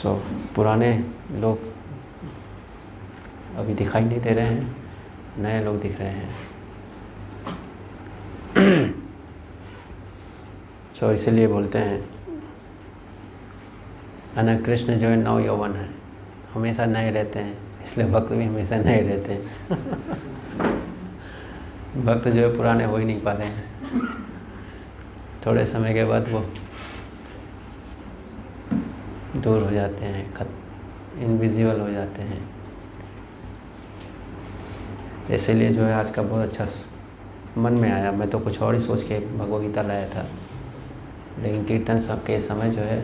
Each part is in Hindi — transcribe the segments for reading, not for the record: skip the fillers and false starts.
सो पुराने लोग अभी दिखाई नहीं दे रहे हैं, नए लोग दिख रहे हैं। सो इसीलिए बोलते हैं ना, कृष्ण जो है नव यौवन है, हमेशा नए रहते हैं, इसलिए भक्त भी हमेशा नए रहते हैं। भक्त जो है पुराने हो ही नहीं पा रहे हैं, थोड़े समय के बाद वो दूर हो जाते हैं, इनविजिबल हो जाते हैं। इसीलिए जो है आज का बहुत अच्छा मन में आया। मैं तो कुछ और ही सोच के भगवद गीता लाया था, लेकिन कीर्तन सब के समय जो है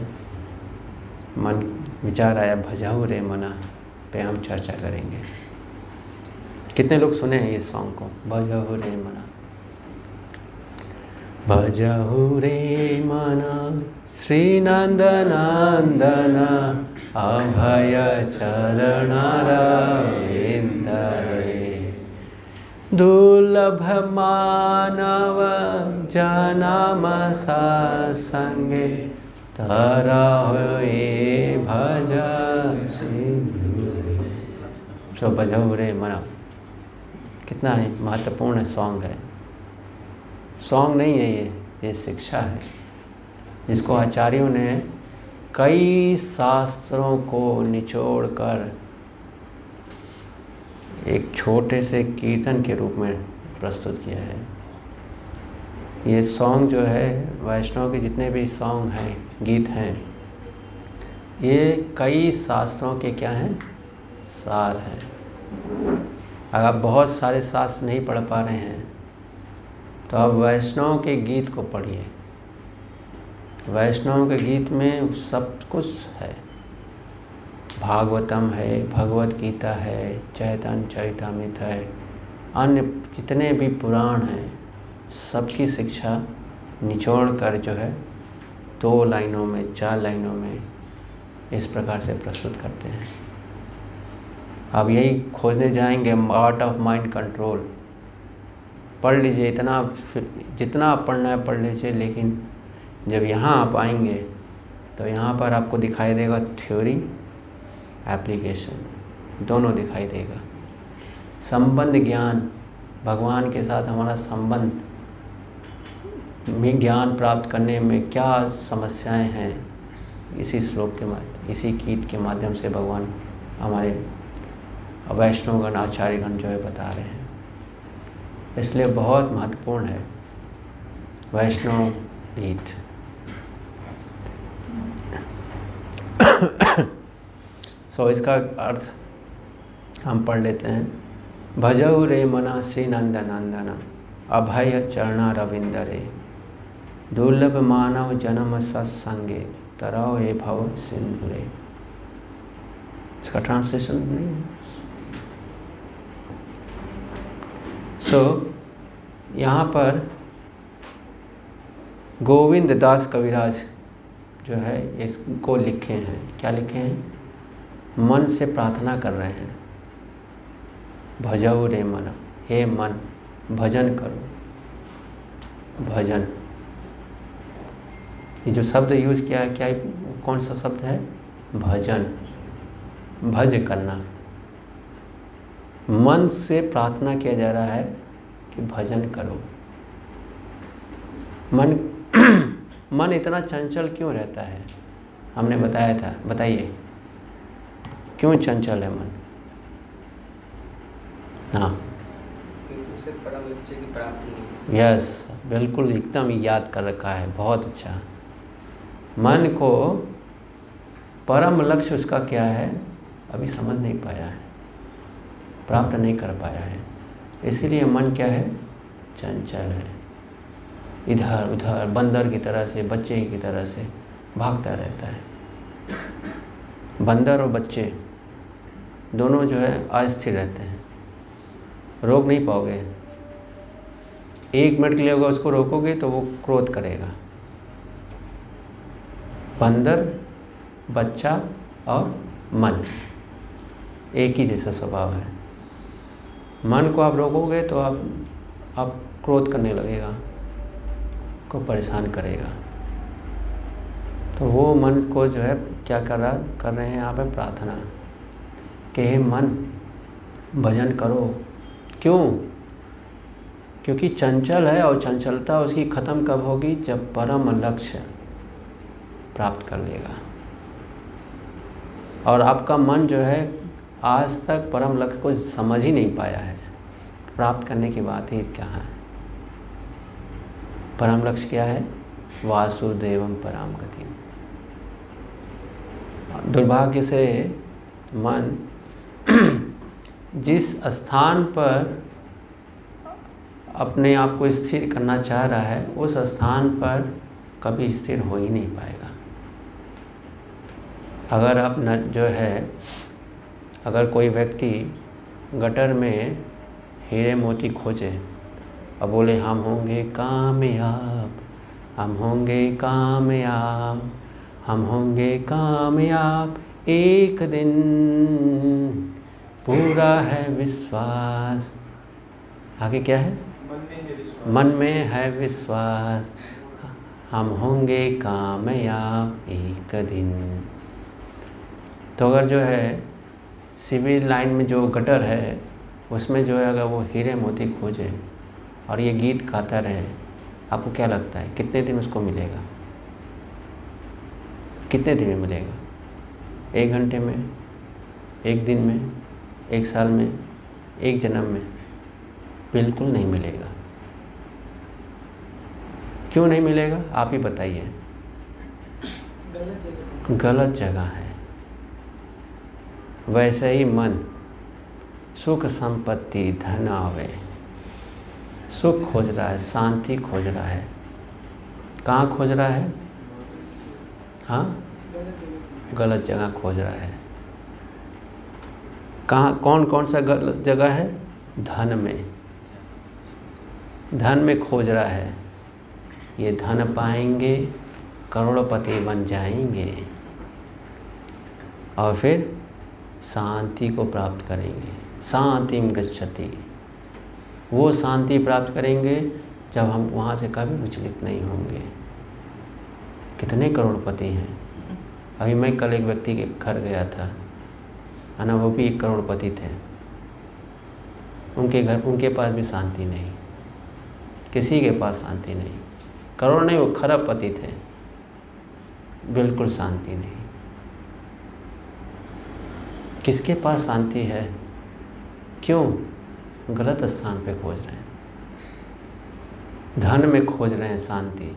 मन विचार आया, भजाऊ रे मना पे हम चर्चा करेंगे। कितने लोग सुने हैं ये सॉन्ग को, भजाऊ रे मना। भजाऊ रे मना श्री नंद नंदन अभय चरण रविंद रे, दुर्लभ मानव जन्म सत्संगे तरहुए भज सिंधु। सो भजाऊ रे मना कितना है महत्वपूर्ण सॉन्ग है। सॉन्ग नहीं है ये शिक्षा है, जिसको आचार्यों ने कई शास्त्रों को निचोड़कर एक छोटे से कीर्तन के रूप में प्रस्तुत किया है। ये सॉन्ग जो है, वैष्णव के जितने भी सॉन्ग हैं, गीत हैं, ये कई शास्त्रों के क्या हैं, सार हैं। अगर आप बहुत सारे शास्त्र नहीं पढ़ पा रहे हैं तो आप वैष्णव के गीत को पढ़िए। वैष्णव के गीत में सब कुछ है, भागवतम है, भगवत गीता है, चैतन्य चरितामृत है, अन्य जितने भी पुराण हैं, सबकी शिक्षा निचोड़ कर जो है 2 लाइनों में, 4 लाइनों में इस प्रकार से प्रस्तुत करते हैं। अब यही खोजने जाएंगे, आर्ट ऑफ माइंड कंट्रोल। पढ़ लीजिए, जितना आप पढ़ना है पढ़ लीजिए, लेकिन जब यहाँ आप आएंगे तो यहाँ पर आपको दिखाई देगा थ्योरी, एप्लीकेशन दोनों दिखाई देगा। संबंध ज्ञान, भगवान के साथ हमारा संबंध में ज्ञान प्राप्त करने में क्या समस्याएं हैं, इसी श्लोक के माध्यम, इसी गीत के माध्यम से भगवान हमारे वैष्णवगण आचार्यगण जो है बता रहे हैं। इसलिए बहुत महत्वपूर्ण है वैष्णव गीत। सो इसका अर्थ हम पढ़ लेते हैं। भजऊ रे मना श्री नंद नंदन अभय चरणा रविंदरे, दुर्लभ मानव जन्म सत्संगे तरव हे भव सिंधुरे। इसका ट्रांसलेशन नहीं है। सो यहाँ पर गोविंद दास कविराज जो है इसको लिखे हैं, क्या लिखे हैं, मन से प्रार्थना कर रहे हैं। भजऊ रे मन, हे मन भजन करो। भजन, ये जो शब्द यूज किया है, क्या कौन सा शब्द है, भजन, भज करना। मन से प्रार्थना किया जा रहा है कि भजन करो। मन इतना चंचल क्यों रहता है, हमने बताया था, बताइए क्यों चंचल है मन? हाँ, उसे परम लक्ष्य की प्राप्ति नहीं। यस, बिल्कुल एकदम याद कर रखा है, बहुत अच्छा। मन को परम लक्ष्य उसका क्या है अभी समझ नहीं पाया है, प्राप्त नहीं कर पाया है। इसीलिए मन क्या है, चंचल है, इधर उधर बंदर की तरह से, बच्चे की तरह से भागता रहता है। बंदर और बच्चे दोनों जो है अस्थिर रहते हैं, रोक नहीं पाओगे। 1 मिनट के लिए होगा, उसको रोकोगे तो वो क्रोध करेगा। बंदर, बच्चा और मन एक ही जैसा स्वभाव है। मन को आप रोकोगे तो आप क्रोध करने लगेगा, को परेशान करेगा। तो वो मन को जो है क्या कर रहे हैं यहाँ पे प्रार्थना कि हे मन भजन करो। क्यों? क्योंकि चंचल है और चंचलता उसकी ख़त्म कब होगी? जब परम लक्ष्य प्राप्त कर लेगा। और आपका मन जो है आज तक परम लक्ष्य को समझ ही नहीं पाया है। प्राप्त करने की बात ही क्या है? परम लक्ष्य क्या है? वासुदेवम पराम गति। दुर्भाग्य से मन जिस स्थान पर अपने आप को स्थिर करना चाह रहा है उस स्थान पर कभी स्थिर हो ही नहीं पाएगा। अगर आप अगर कोई व्यक्ति गटर में हीरे मोती खोजे और बोले हम होंगे कामयाब, हम होंगे कामयाब, हम होंगे कामयाब एक दिन, पूरा है विश्वास। आगे क्या है? मन में है विश्वास, हम होंगे कामयाब एक दिन। तो अगर जो है सिविल लाइन में जो गटर है उसमें जो है अगर वो हीरे मोती खोजे और ये गीत गाता रहे, आपको क्या लगता है कितने दिन उसको मिलेगा? कितने दिन में मिलेगा? 1 घंटे में, 1 दिन में, 1 साल में, 1 जन्म में? बिल्कुल नहीं मिलेगा। क्यों नहीं मिलेगा? आप ही बताइए। गलत जगह है। वैसे ही मन सुख संपत्ति धन आवे, सुख खोज रहा है, शांति खोज रहा है। कहाँ खोज रहा है? हाँ, गलत जगह खोज रहा है। कहाँ? कौन कौन सा गलत जगह है? धन में। धन में खोज रहा है। ये धन पाएंगे, करोड़पति बन जाएंगे और फिर शांति को प्राप्त करेंगे। शांतिम गच्छति। वो शांति प्राप्त करेंगे जब हम वहाँ से कभी विचलित नहीं होंगे। कितने करोड़पति हैं। अभी मैं कल एक व्यक्ति के घर गया था, है ना, वो भी 1 करोड़पति थे। उनके घर, उनके पास भी शांति नहीं, किसी के पास शांति नहीं। करोड़ नहीं, वो खरबपति थे, बिल्कुल शांति नहीं। किसके पास शांति है? क्यों? गलत स्थान पे खोज रहे हैं। धन में खोज रहे हैं शांति,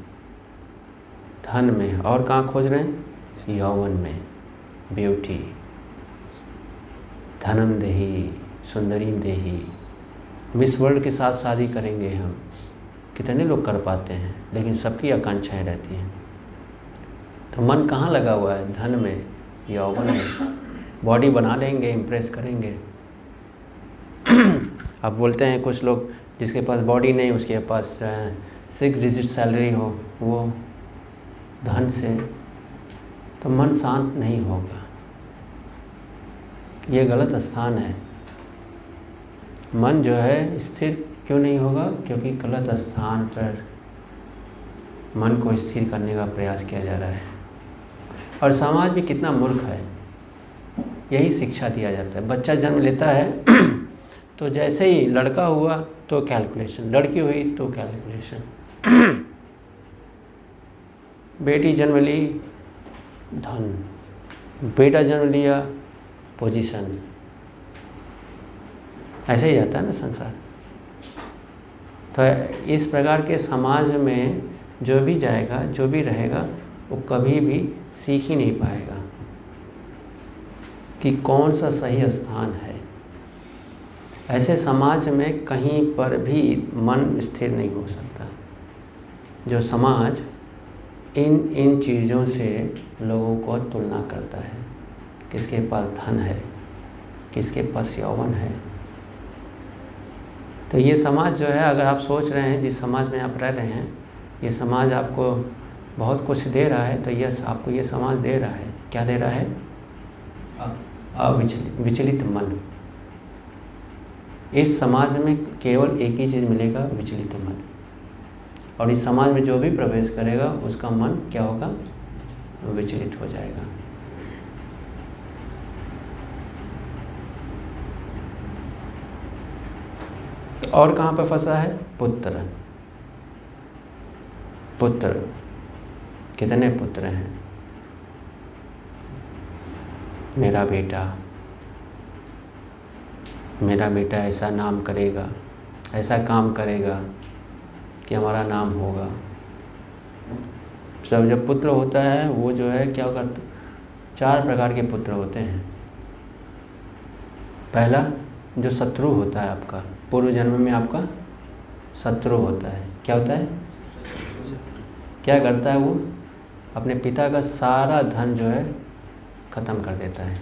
धन में। और कहाँ खोज रहे हैं? यौवन में, ब्यूटी। धनम देही सुंदरीम देही। मिस वर्ल्ड के साथ शादी करेंगे हम। कितने लोग कर पाते हैं, लेकिन सबकी आकांक्षाएं रहती हैं। तो मन कहाँ लगा हुआ है? धन में, यौवन में। बॉडी बना लेंगे, इम्प्रेस करेंगे। अब बोलते हैं कुछ लोग जिसके पास बॉडी नहीं, उसके पास 6 डिजिट सैलरी हो, वो धन से, तो मन शांत नहीं होगा। ये गलत स्थान है। मन जो है स्थिर क्यों नहीं होगा? क्योंकि गलत स्थान पर मन को स्थिर करने का प्रयास किया जा रहा है। और समाज भी कितना मूर्ख है, यही शिक्षा दिया जाता है। बच्चा जन्म लेता है तो जैसे ही लड़का हुआ तो कैलकुलेशन, लड़की हुई तो कैलकुलेशन। बेटी जन्म ली, धन। बेटा जन्म लिया, पोजीशन। ऐसे ही जाता है ना संसार। तो इस प्रकार के समाज में जो भी जाएगा, जो भी रहेगा, वो कभी भी सीख ही नहीं पाएगा कि कौन सा सही स्थान है। ऐसे समाज में कहीं पर भी मन स्थिर नहीं हो सकता। जो समाज इन चीज़ों से लोगों को तुलना करता है, किसके पास धन है, किसके पास यौवन है। तो ये समाज जो है, अगर आप सोच रहे हैं जिस समाज में आप रह रहे हैं, ये समाज आपको बहुत कुछ दे रहा है, तो ये आपको ये समाज दे रहा है। क्या दे रहा है? विचलित मन। इस समाज में केवल एक ही चीज़ मिलेगा, विचलित मन। और इस समाज में जो भी प्रवेश करेगा उसका मन क्या होगा? विचलित हो जाएगा। तो और कहाँ पर फंसा है? पुत्र। पुत्र, कितने पुत्र हैं? मेरा बेटा ऐसा नाम करेगा, ऐसा काम करेगा कि हमारा नाम होगा। सब जब पुत्र होता है वो जो है क्या करता, 4 प्रकार के पुत्र होते हैं। पहला जो शत्रु होता है आपका, पूर्व जन्म में आपका शत्रु होता है। क्या होता है? क्या करता है वो? अपने पिता का सारा धन जो है ख़त्म कर देता है।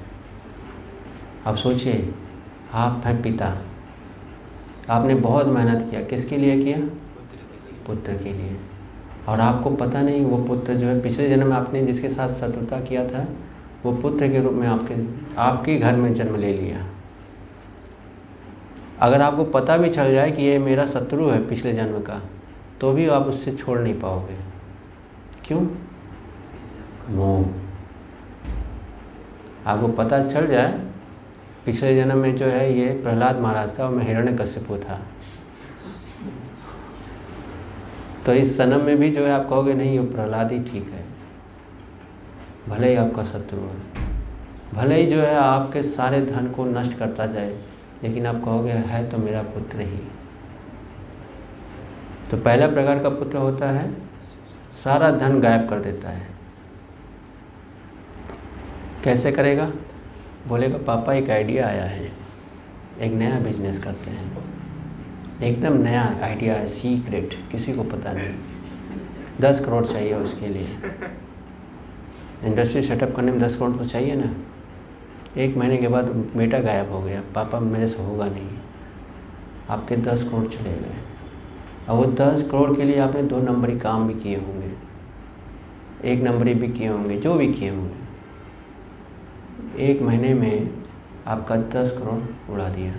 अब सोचिए, आप हैं पिता, आपने बहुत मेहनत किया, किसके लिए किया? पुत्र के लिए। और आपको पता नहीं वो पुत्र जो है पिछले जन्म में आपने जिसके साथ शत्रुता किया था वो पुत्र के रूप में आपके घर में जन्म ले लिया। अगर आपको पता भी चल जाए कि ये मेरा शत्रु है पिछले जन्म का, तो भी आप उससे छोड़ नहीं पाओगे। क्यों? मोह। आपको पता चल जाए पिछले जन्म में जो है ये प्रहलाद महाराज था और मैं हिरण्यकशिपु था, तो इस जन्म में भी जो है आप कहोगे नहीं, ये प्रहलाद ही ठीक है। भले ही आपका शत्रु है, भले ही जो है आपके सारे धन को नष्ट करता जाए, लेकिन आप कहोगे है तो मेरा पुत्र ही। तो पहला प्रकार का पुत्र होता है सारा धन गायब कर देता है। कैसे करेगा? बोलेगा पापा एक आइडिया आया है, एक नया बिजनेस करते हैं, एकदम नया आइडिया है, सीक्रेट, किसी को पता नहीं। 10 करोड़ चाहिए उसके लिए। इंडस्ट्री सेटअप करने में 10 करोड़ तो चाहिए ना। 1 महीने के बाद बेटा गायब हो गया, पापा मेरे से होगा नहीं, आपके 10 करोड़ चले गए। और वो 10 करोड़ के लिए आपने 2 नंबरी काम भी किए होंगे, 1 नंबरी भी किए होंगे, जो भी किए होंगे। 1 महीने में आपका 10 करोड़ उड़ा दिया।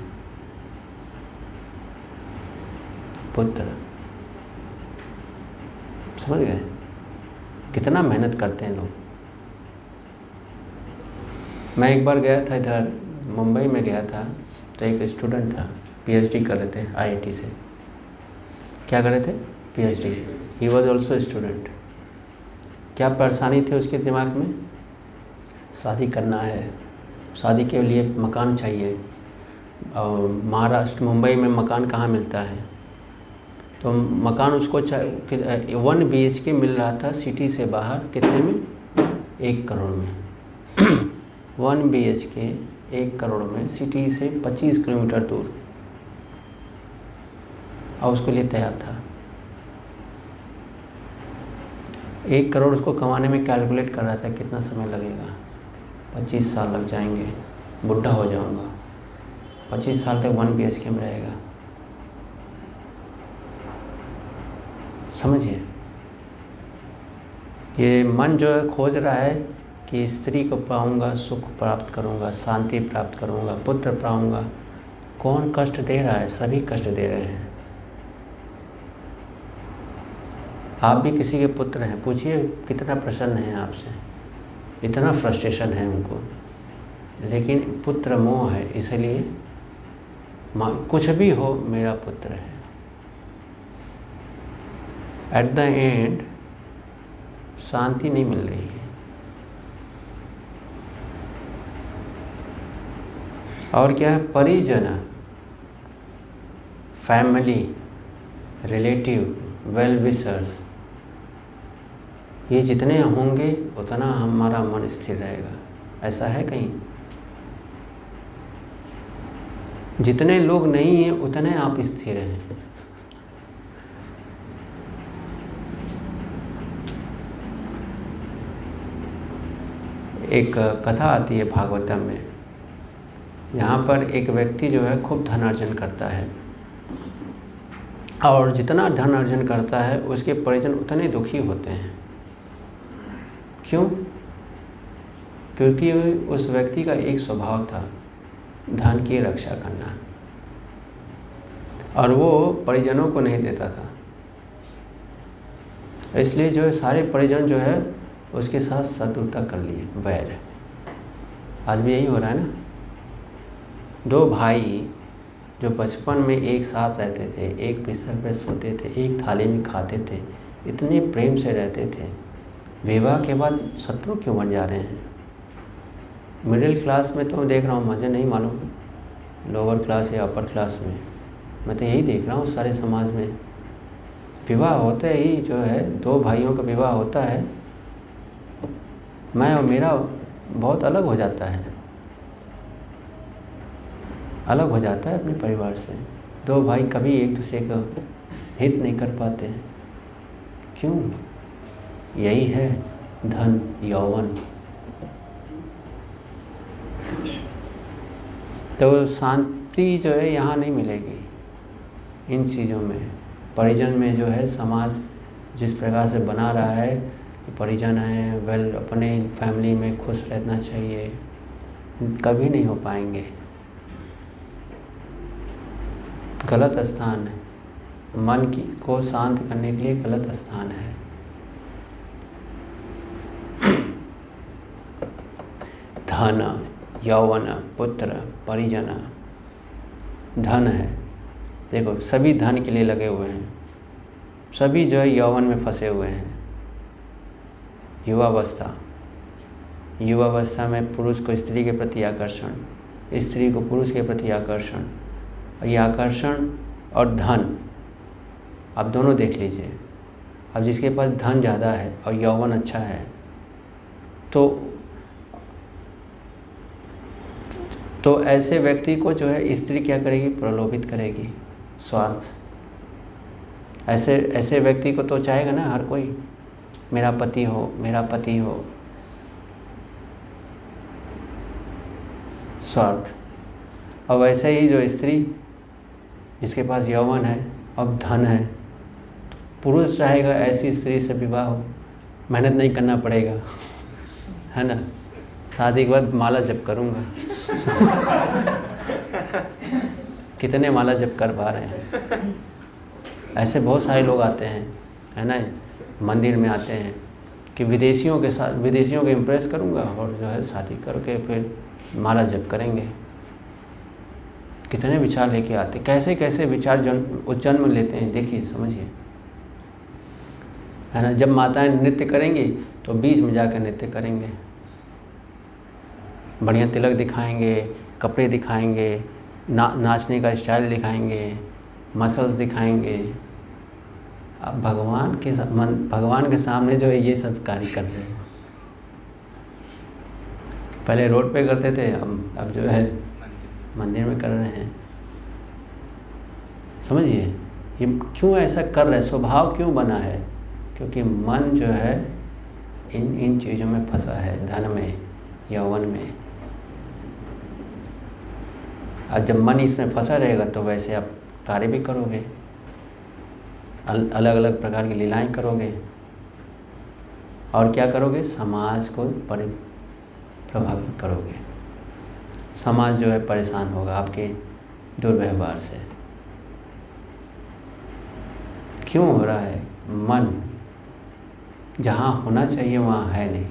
पुत्र, समझ गए कितना मेहनत करते हैं लोग। मैं एक बार गया था इधर मुंबई में गया था, तो एक स्टूडेंट था, पीएचडी कर रहे थे आईआईटी से। क्या कर रहे थे? PhD. He was also student. क्या परेशानी थी उसके दिमाग में? शादी करना है, शादी के लिए मकान चाहिए, और महाराष्ट्र मुंबई में मकान कहाँ मिलता है, तो मकान उसको 1 BHK मिल रहा था सिटी से बाहर, कितने में? 1 करोड़ में। 1 BHK 1 करोड़ में, सिटी से 25 किलोमीटर दूर, और उसके लिए तैयार था। 1 करोड़ उसको कमाने में कैलकुलेट कर रहा था कितना समय लगेगा। 25 साल लग जाएंगे, बुढ़ा हो जाऊंगा, 25 साल तक 1 BHK में रहेगा। समझिए, ये मन जो है खोज रहा है कि स्त्री को पाऊंगा, सुख प्राप्त करूंगा, शांति प्राप्त करूंगा, पुत्र पाऊंगा। कौन कष्ट दे रहा है? सभी कष्ट दे रहे हैं। आप भी किसी के पुत्र हैं, पूछिए कितना प्रसन्न है आपसे, इतना फ्रस्ट्रेशन है उनको, लेकिन पुत्र मोह है, इसलिए कुछ भी हो मेरा पुत्र है। एट द एंड शांति नहीं मिल रही है। और क्या है? परिजन, फैमिली, रिलेटिव, वेल विशर्स, ये जितने होंगे उतना हमारा मन स्थिर रहेगा। ऐसा है कहीं? जितने लोग नहीं हैं उतने आप स्थिर हैं। एक कथा आती है भागवतम में, यहाँ पर एक व्यक्ति जो है खूब धन अर्जन करता है, और जितना धन अर्जन करता है उसके परिजन उतने दुखी होते हैं। क्यों? क्योंकि उस व्यक्ति का एक स्वभाव था धन की रक्षा करना, और वो परिजनों को नहीं देता था। इसलिए जो है सारे परिजन जो है उसके साथ शत्रुता कर लिए, वैर। आज भी यही हो रहा है ना। दो भाई जो बचपन में एक साथ रहते थे, एक बिस्तर पर सोते थे, एक थाली में खाते थे, इतने प्रेम से रहते थे, विवाह के बाद शत्रु क्यों बन जा रहे हैं? मिडिल क्लास में तो मैं देख रहा हूँ, मुझे नहीं मालूम लोअर क्लास या अपर क्लास में, मैं तो यही देख रहा हूँ सारे समाज में। विवाह होते ही जो है, दो भाइयों का विवाह होता है, मैं और मेरा बहुत अलग हो जाता है, अलग हो जाता है अपने परिवार से। दो भाई कभी एक दूसरे का हित नहीं कर पाते हैं। क्यों? यही है धन, यौवन। तो शांति जो है यहाँ नहीं मिलेगी इन चीज़ों में। परिजन में जो है, समाज जिस प्रकार से बना रहा है कि परिजन है, वेल अपने फैमिली में खुश रहना चाहिए, कभी नहीं हो पाएंगे। गलत स्थान है, मन की को शांत करने के लिए गलत स्थान है। धन, यौवन, पुत्र, परिजन। धन है, देखो सभी धन के लिए लगे हुए हैं, सभी जो है यौवन में फंसे हुए हैं। युवावस्था, युवावस्था में पुरुष को स्त्री के प्रति आकर्षण, स्त्री को पुरुष के प्रति आकर्षण, और ये आकर्षण और धन आप दोनों देख लीजिए। अब जिसके पास धन ज़्यादा है और यौवन अच्छा है, तो ऐसे व्यक्ति को जो है स्त्री क्या करेगी? प्रलोभित करेगी, स्वार्थ। ऐसे व्यक्ति को तो चाहेगा ना हर कोई, मेरा पति हो, मेरा पति हो, स्वार्थ। और वैसे ही जो स्त्री जिसके पास यौवन है और धन है, तो पुरुष चाहेगा ऐसी स्त्री से विवाह हो, मेहनत नहीं करना पड़ेगा, है ना। शादी के बाद माला जप करूँगा। कितने माला जप कर पा रहे हैं? ऐसे बहुत सारे लोग आते हैं, है ना, मंदिर में आते हैं कि विदेशियों के साथ, विदेशियों को इम्प्रेस करूँगा और जो है शादी करके फिर माला जप करेंगे। कितने विचार लेके आते, कैसे कैसे विचार जन्म लेते हैं, देखिए समझिए, है ना। जब माताएं नृत्य करेंगी तो बीच में जाकर नृत्य करेंगे, बढ़िया तिलक दिखाएंगे, कपड़े दिखाएंगे, नाचने का स्टाइल दिखाएंगे, मसल्स दिखाएंगे। अब भगवान के सामने जो है ये सब कार्य कर रहे हैं। पहले रोड पे करते थे, अब जो है मंदिर में कर रहे हैं। समझिए ये क्यों ऐसा कर रहे हैं, स्वभाव क्यों बना है? क्योंकि मन जो है इन चीज़ों में फंसा है, धन में, यौवन में। अब जब मन इसमें फंसा रहेगा तो वैसे आप कार्य भी करोगे, अलग अलग प्रकार की लीलाएं करोगे, और क्या करोगे? समाज को प्रभावित करोगे। समाज जो है परेशान होगा आपके दुर्व्यवहार से। क्यों हो रहा है? मन जहाँ होना चाहिए वहाँ है नहीं।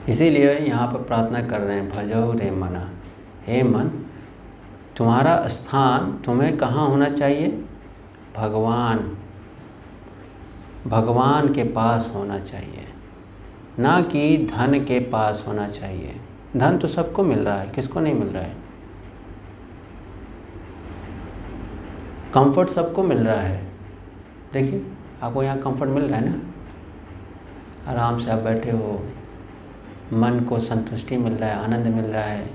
इसीलिए यहाँ पर प्रार्थना कर रहे हैं, भजो रे मना, हे मन तुम्हारा स्थान तुम्हें कहाँ होना चाहिए? भगवान के पास होना चाहिए, ना कि धन के पास होना चाहिए। धन तो सबको मिल रहा है, किसको नहीं मिल रहा है? कंफर्ट सबको मिल रहा है। देखिए आपको यहाँ कंफर्ट मिल रहा है ना, आराम से आप बैठे हो, मन को संतुष्टि मिल रहा है, आनंद मिल रहा है,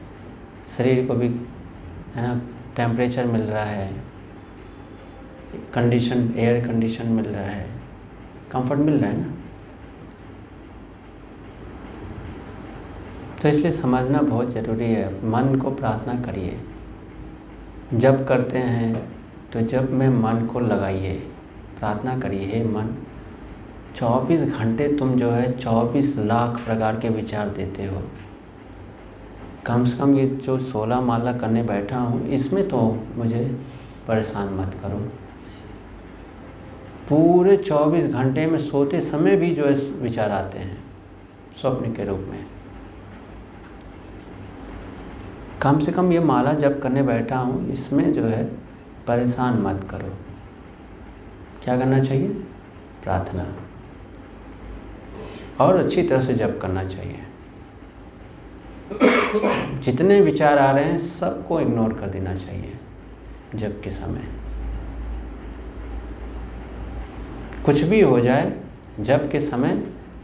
शरीर को भी, है ना, टेम्परेचर मिल रहा है, कंडीशन, एयर कंडीशन मिल रहा है, कंफर्ट मिल रहा है ना। तो इसलिए समझना बहुत ज़रूरी है। मन को प्रार्थना करिए, जब करते हैं तो जब में मन को लगाइए, प्रार्थना करिए, हे मन 24 घंटे तुम जो है 24 लाख प्रकार के विचार देते हो, कम से कम ये जो 16 माला करने बैठा हूँ इसमें तो मुझे परेशान मत करो। पूरे 24 घंटे में सोते समय भी जो है विचार आते हैं स्वप्न के रूप में। कम से कम ये माला जप करने बैठा हूँ, इसमें जो है परेशान मत करो। क्या करना चाहिए? प्रार्थना, और अच्छी तरह से जप करना चाहिए। जितने विचार आ रहे हैं सबको इग्नोर कर देना चाहिए जप के समय। कुछ भी हो जाए जप के समय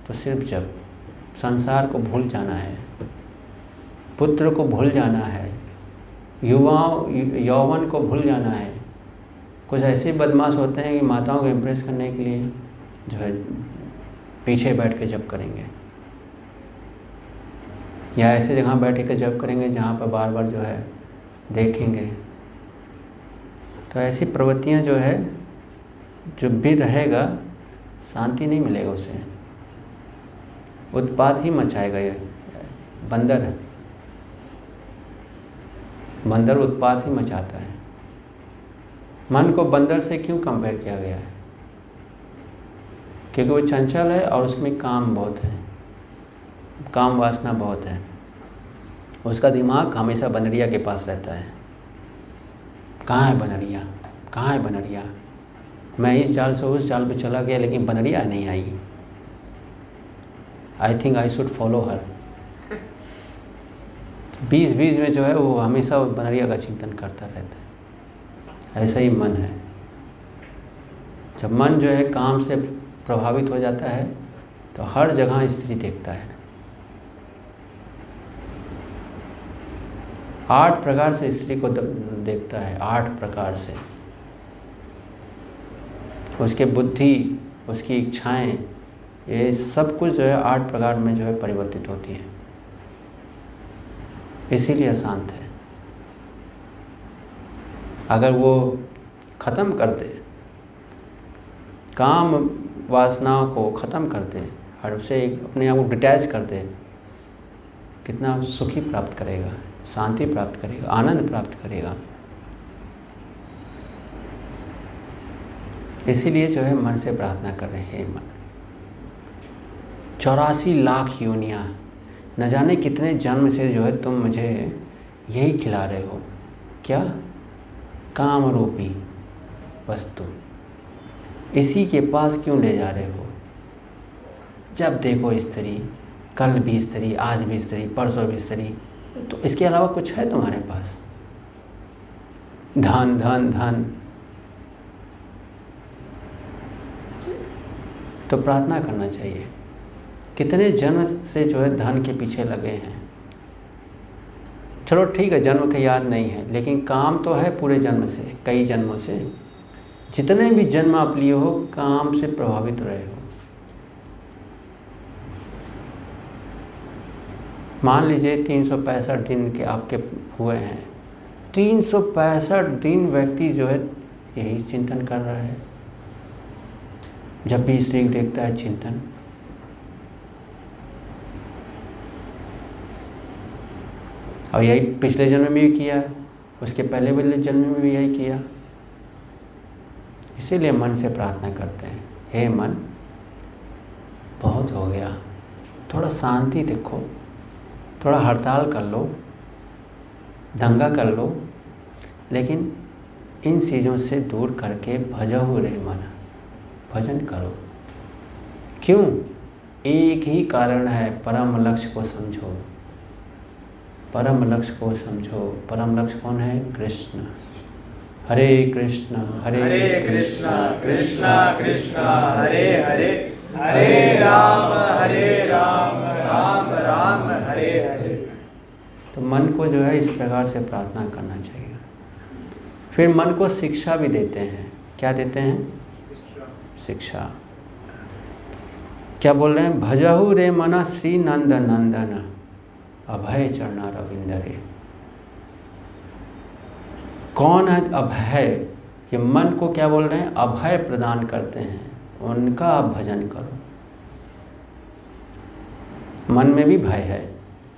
तो सिर्फ जप। संसार को भूल जाना है, पुत्र को भूल जाना है, यौवन को भूल जाना है। कुछ ऐसे बदमाश होते हैं कि माताओं को इम्प्रेस करने के लिए जो है पीछे बैठ के जप करेंगे, या ऐसे जगह बैठ के जप करेंगे जहाँ पर बार बार जो है देखेंगे। तो ऐसी प्रवृत्तियाँ जो है, जो भी रहेगा शांति नहीं मिलेगा उसे, उत्पात ही मचाएगा। ये बंदर है, बंदर उत्पात ही मचाता है। मन को बंदर से क्यों कंपेयर किया गया है? क्योंकि वो चंचल है और उसमें काम बहुत है, काम वासना बहुत है। उसका दिमाग हमेशा बनरिया के पास रहता है। कहाँ है बनरिया, कहाँ है बनरिया? मैं इस जाल से उस जाल पे चला गया लेकिन बनरिया नहीं आई। I think I should follow her. 20-20 में जो है वो हमेशा बनरिया का चिंतन करता रहता है। ऐसा ही मन है। जब मन जो है काम से प्रभावित हो जाता है तो हर जगह स्त्री देखता है। 8 प्रकार से स्त्री को देखता है, 8 प्रकार से। उसके बुद्धि, उसकी इच्छाएं, ये सब कुछ जो है 8 प्रकार में जो है परिवर्तित होती है। इसीलिए अशांत है। अगर वो ख़त्म कर दे, काम वासनाओं को ख़त्म कर दे और उसे अपने आप को डिटैच कर दे, कितना सुखी प्राप्त करेगा, शांति प्राप्त करेगा, आनंद प्राप्त करेगा। इसीलिए जो है मन से प्रार्थना कर रहे हैं। मन 84 लाख योनियाँ, न जाने कितने जन्म से जो है तुम मुझे यही खिला रहे हो। क्या? काम रूपी वस्तु। इसी के पास क्यों ले जा रहे हो? जब देखो स्त्री, कल भी स्त्री, आज भी स्त्री, परसों भी स्त्री। तो इसके अलावा कुछ है तुम्हारे पास? धन धन धन। तो प्रार्थना करना चाहिए। कितने जन्म से जो है धन के पीछे लगे हैं। चलो ठीक है, जन्म का याद नहीं है, लेकिन काम तो है पूरे जन्म से, कई जन्मों से। जितने भी जन्म आप लिए हो, काम से प्रभावित रहे हो। मान लीजिए 365 दिन के आपके हुए हैं। 365 दिन व्यक्ति जो है यही चिंतन कर रहा है। जब भी स्त्री देखता है चिंतन। और यही पिछले जन्म में भी किया, उसके पहले वाले जन्म में भी यही किया। इसीलिए मन से प्रार्थना करते हैं, हे मन बहुत हो गया, थोड़ा शांति देखो, थोड़ा हड़ताल कर लो, दंगा कर लो, लेकिन इन चीज़ों से दूर करके भजहु रे मन, भजन करो। क्यों? एक ही कारण है, परम लक्ष्य को समझो। परम लक्ष्य को समझो। परम लक्ष्य कौन है? कृष्ण। हरे कृष्ण हरे कृष्ण कृष्ण कृष्ण हरे हरे, हरे राम राम राम हरे हरे। तो मन को जो है इस प्रकार से प्रार्थना करना चाहिए। फिर मन को शिक्षा भी देते हैं। क्या देते हैं? शिक्षा। क्या बोल रहे हैं? भजहु रे मना श्री नंद नंदन अभय चरणा रविंदरे। कौन है अभय? ये मन को क्या बोल रहे हैं? अभय प्रदान करते हैं, उनका आप भजन करो। मन में भी भय है,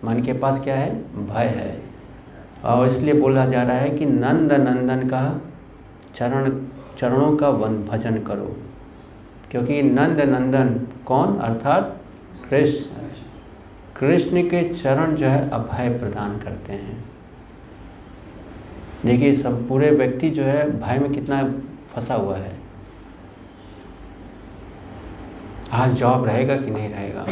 मन के पास क्या है? भय है। और इसलिए बोला जा रहा है कि नंद नंदन का चरणों का भजन करो। क्योंकि नंद नंदन कौन, अर्थात कृष्ण। कृष्ण के चरण जो है अभय प्रदान करते हैं। देखिए सब पूरे व्यक्ति जो है भय में कितना फंसा हुआ है। आज जॉब रहेगा कि नहीं रहेगा,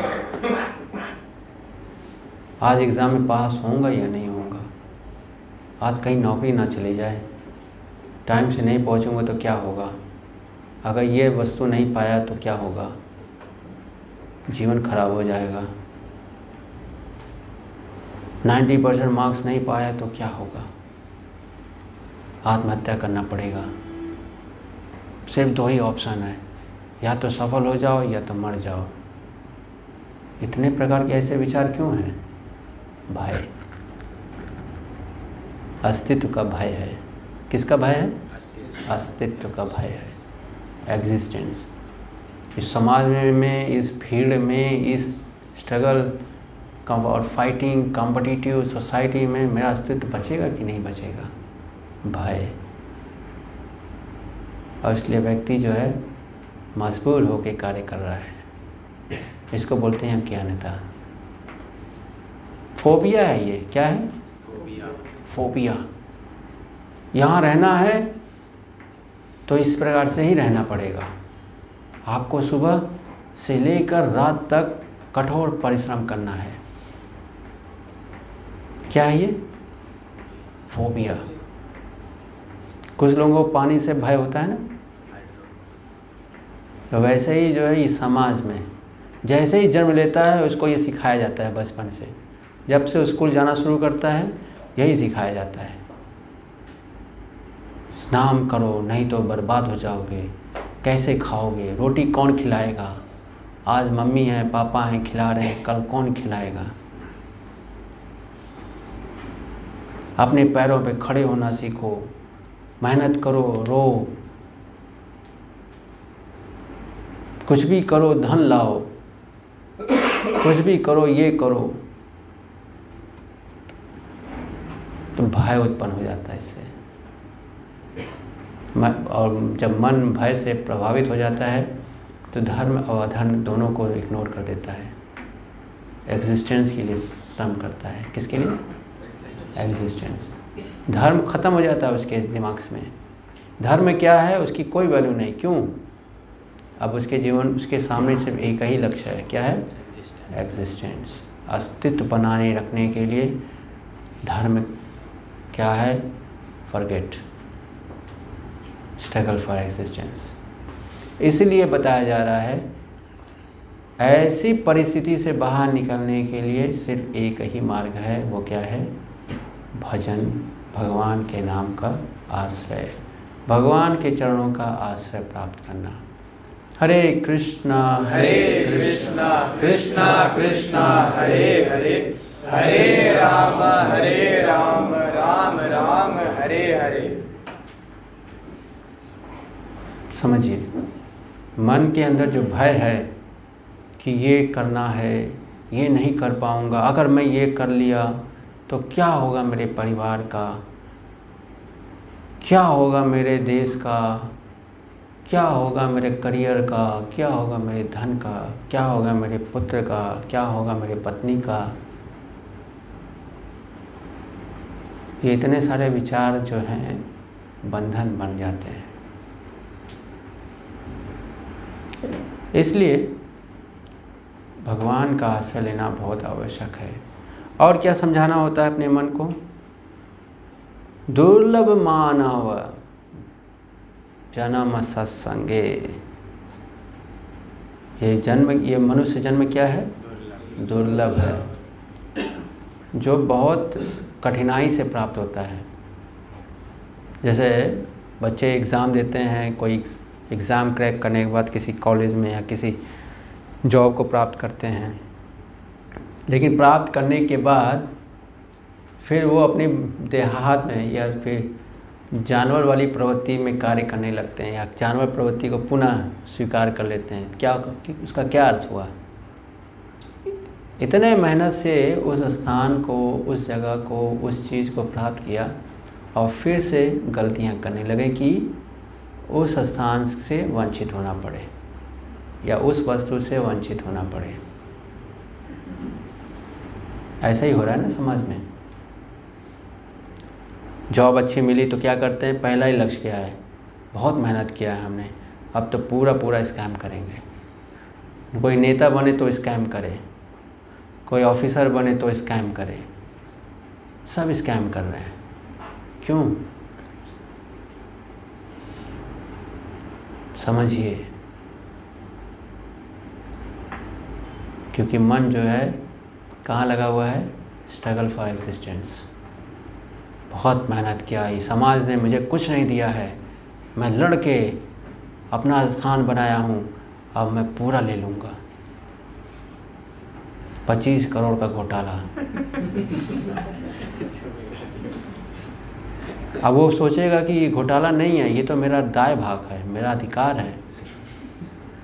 आज एग्ज़ाम में पास होऊंगा या नहीं होऊंगा, आज कहीं नौकरी ना चली जाए, टाइम से नहीं पहुंचूंगा तो क्या होगा, अगर ये वस्तु नहीं पाया तो क्या होगा, जीवन खराब हो जाएगा, 90% मार्क्स नहीं पाया तो क्या होगा, आत्महत्या करना पड़ेगा। सिर्फ 2 ही ऑप्शन है, या तो सफल हो जाओ या तो मर जाओ। इतने प्रकार के ऐसे विचार क्यों हैं? भय, अस्तित्व का भय है। किसका भय है? अस्तित्व का भय है, एग्जिस्टेंस। इस समाज में इस भीड़ में, इस स्ट्रगल और फाइटिंग कॉम्पिटिटिव सोसाइटी में मेरा अस्तित्व बचेगा कि नहीं बचेगा? भय। और इसलिए व्यक्ति जो है मजबूर होकर कार्य कर रहा है। इसको बोलते हैं अज्ञानता। फोबिया है ये। क्या है? फोबिया। यहाँ रहना है तो इस प्रकार से ही रहना पड़ेगा। आपको सुबह से लेकर रात तक कठोर परिश्रम करना है। क्या है ये? फोबिया। कुछ लोगों को पानी से भय होता है ना, तो वैसे ही जो है इस समाज में जैसे ही जन्म लेता है उसको ये सिखाया जाता है बचपन से। जब से स्कूल जाना शुरू करता है यही सिखाया जाता है, स्नान करो नहीं तो बर्बाद हो जाओगे, कैसे खाओगे, रोटी कौन खिलाएगा, आज मम्मी है पापा हैं खिला रहे हैं, कल कौन खिलाएगा। अपने पैरों पे खड़े होना सीखो, मेहनत करो, रो, कुछ भी करो, धन लाओ, कुछ भी करो, ये करो, तो भय उत्पन्न हो जाता है इससे। और जब मन भय से प्रभावित हो जाता है तो धर्म और अधर्म दोनों को इग्नोर कर देता है, एग्जिस्टेंस के लिए श्रम करता है। किसके लिए? एग्जिस्टेंस। धर्म खत्म हो जाता है उसके दिमाग में। धर्म क्या है उसकी कोई वैल्यू नहीं। क्यों? अब उसके जीवन, उसके सामने सिर्फ एक ही लक्ष्य है। क्या है? एग्जिस्टेंस। अस्तित्व बनाने रखने के लिए धर्म क्या है? Forget, struggle for existence. इसलिए बताया जा रहा है ऐसी परिस्थिति से बाहर निकलने के लिए सिर्फ एक ही मार्ग है। वो क्या है? भजन, भगवान के नाम का आश्रय, भगवान के चरणों का आश्रय प्राप्त करना। हरे कृष्णा कृष्णा कृष्णा हरे हरे, हरे राम राम राम हरे हरे। समझिए, मन के अंदर जो भय है कि ये करना है, ये नहीं कर पाऊंगा, अगर मैं ये कर लिया तो क्या होगा मेरे परिवार का, क्या होगा मेरे देश का, क्या होगा मेरे करियर का, क्या होगा मेरे धन का, क्या होगा मेरे पुत्र का, क्या होगा मेरे पत्नी का। ये इतने सारे विचार जो हैं बंधन बन जाते हैं। इसलिए भगवान का आश्रय लेना बहुत आवश्यक है। और क्या समझाना होता है अपने मन को? दुर्लभ मानव जन्म सत्संगे। ये जन्म, ये मनुष्य जन्म क्या है? दुर्लभ है, जो बहुत कठिनाई से प्राप्त होता है। जैसे बच्चे एग्ज़ाम देते हैं, कोई एग्ज़ाम क्रैक करने के बाद किसी कॉलेज में या किसी जॉब को प्राप्त करते हैं, लेकिन प्राप्त करने के बाद फिर वो अपनी देहात में या फिर जानवर वाली प्रवृत्ति में कार्य करने लगते हैं, या जानवर प्रवृत्ति को पुनः स्वीकार कर लेते हैं। क्या उसका क्या अर्थ हुआ? इतने मेहनत से उस स्थान को, उस जगह को, उस चीज़ को प्राप्त किया और फिर से गलतियां करने लगे कि उस स्थान से वंचित होना पड़े। या उस वस्तु से वंचित होना पड़े। ऐसा ही हो रहा है ना समाज में। जॉब अच्छी मिली तो क्या करते हैं, पहला ही लक्ष्य क्या है, बहुत मेहनत किया है हमने, अब तो पूरा स्कैम करेंगे। कोई नेता बने तो स्कैम करे, कोई ऑफिसर बने तो स्कैम करे, सब स्कैम कर रहे हैं। क्यों? समझिए, क्योंकि मन जो है कहाँ लगा हुआ है, स्ट्रगल फॉर एग्जिस्टेंस। बहुत मेहनत किया, ये समाज ने मुझे कुछ नहीं दिया है, मैं लड़ के अपना स्थान बनाया हूँ, अब मैं पूरा ले लूँगा। 25 करोड़ का घोटाला। अब वो सोचेगा कि ये घोटाला नहीं है, ये तो मेरा दाय भाग है, मेरा अधिकार है,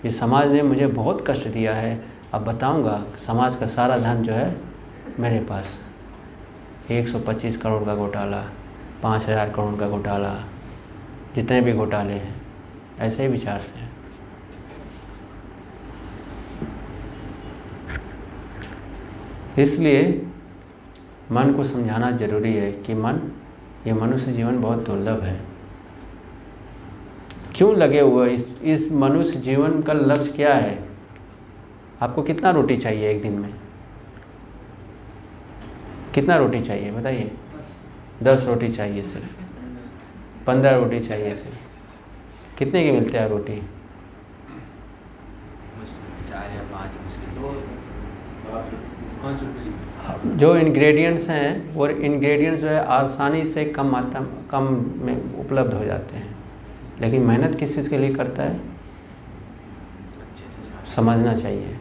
ये समाज ने मुझे बहुत कष्ट दिया है, अब बताऊंगा समाज का सारा धन जो है मेरे पास। 125 करोड़ का घोटाला, 5000 करोड़ का घोटाला, जितने भी घोटाले हैं, ऐसे ही विचार से हैं। इसलिए मन को समझाना जरूरी है कि मन, ये मनुष्य जीवन बहुत दुर्लभ है। क्यों लगे हुए इस मनुष्य जीवन का लक्ष्य क्या है? आपको कितना रोटी चाहिए एक दिन में? कितना रोटी चाहिए बताइए? 10 रोटी चाहिए सिर्फ, 15 रोटी चाहिए सिर्फ। कितने की मिलते हैं रोटी? 4 या 5 जो इंग्रेडिएंट्स हैं वो इंग्रेडिएंट्स जो है आसानी से कम में उपलब्ध हो जाते हैं, लेकिन मेहनत किस चीज़ के लिए करता है समझना चाहिए।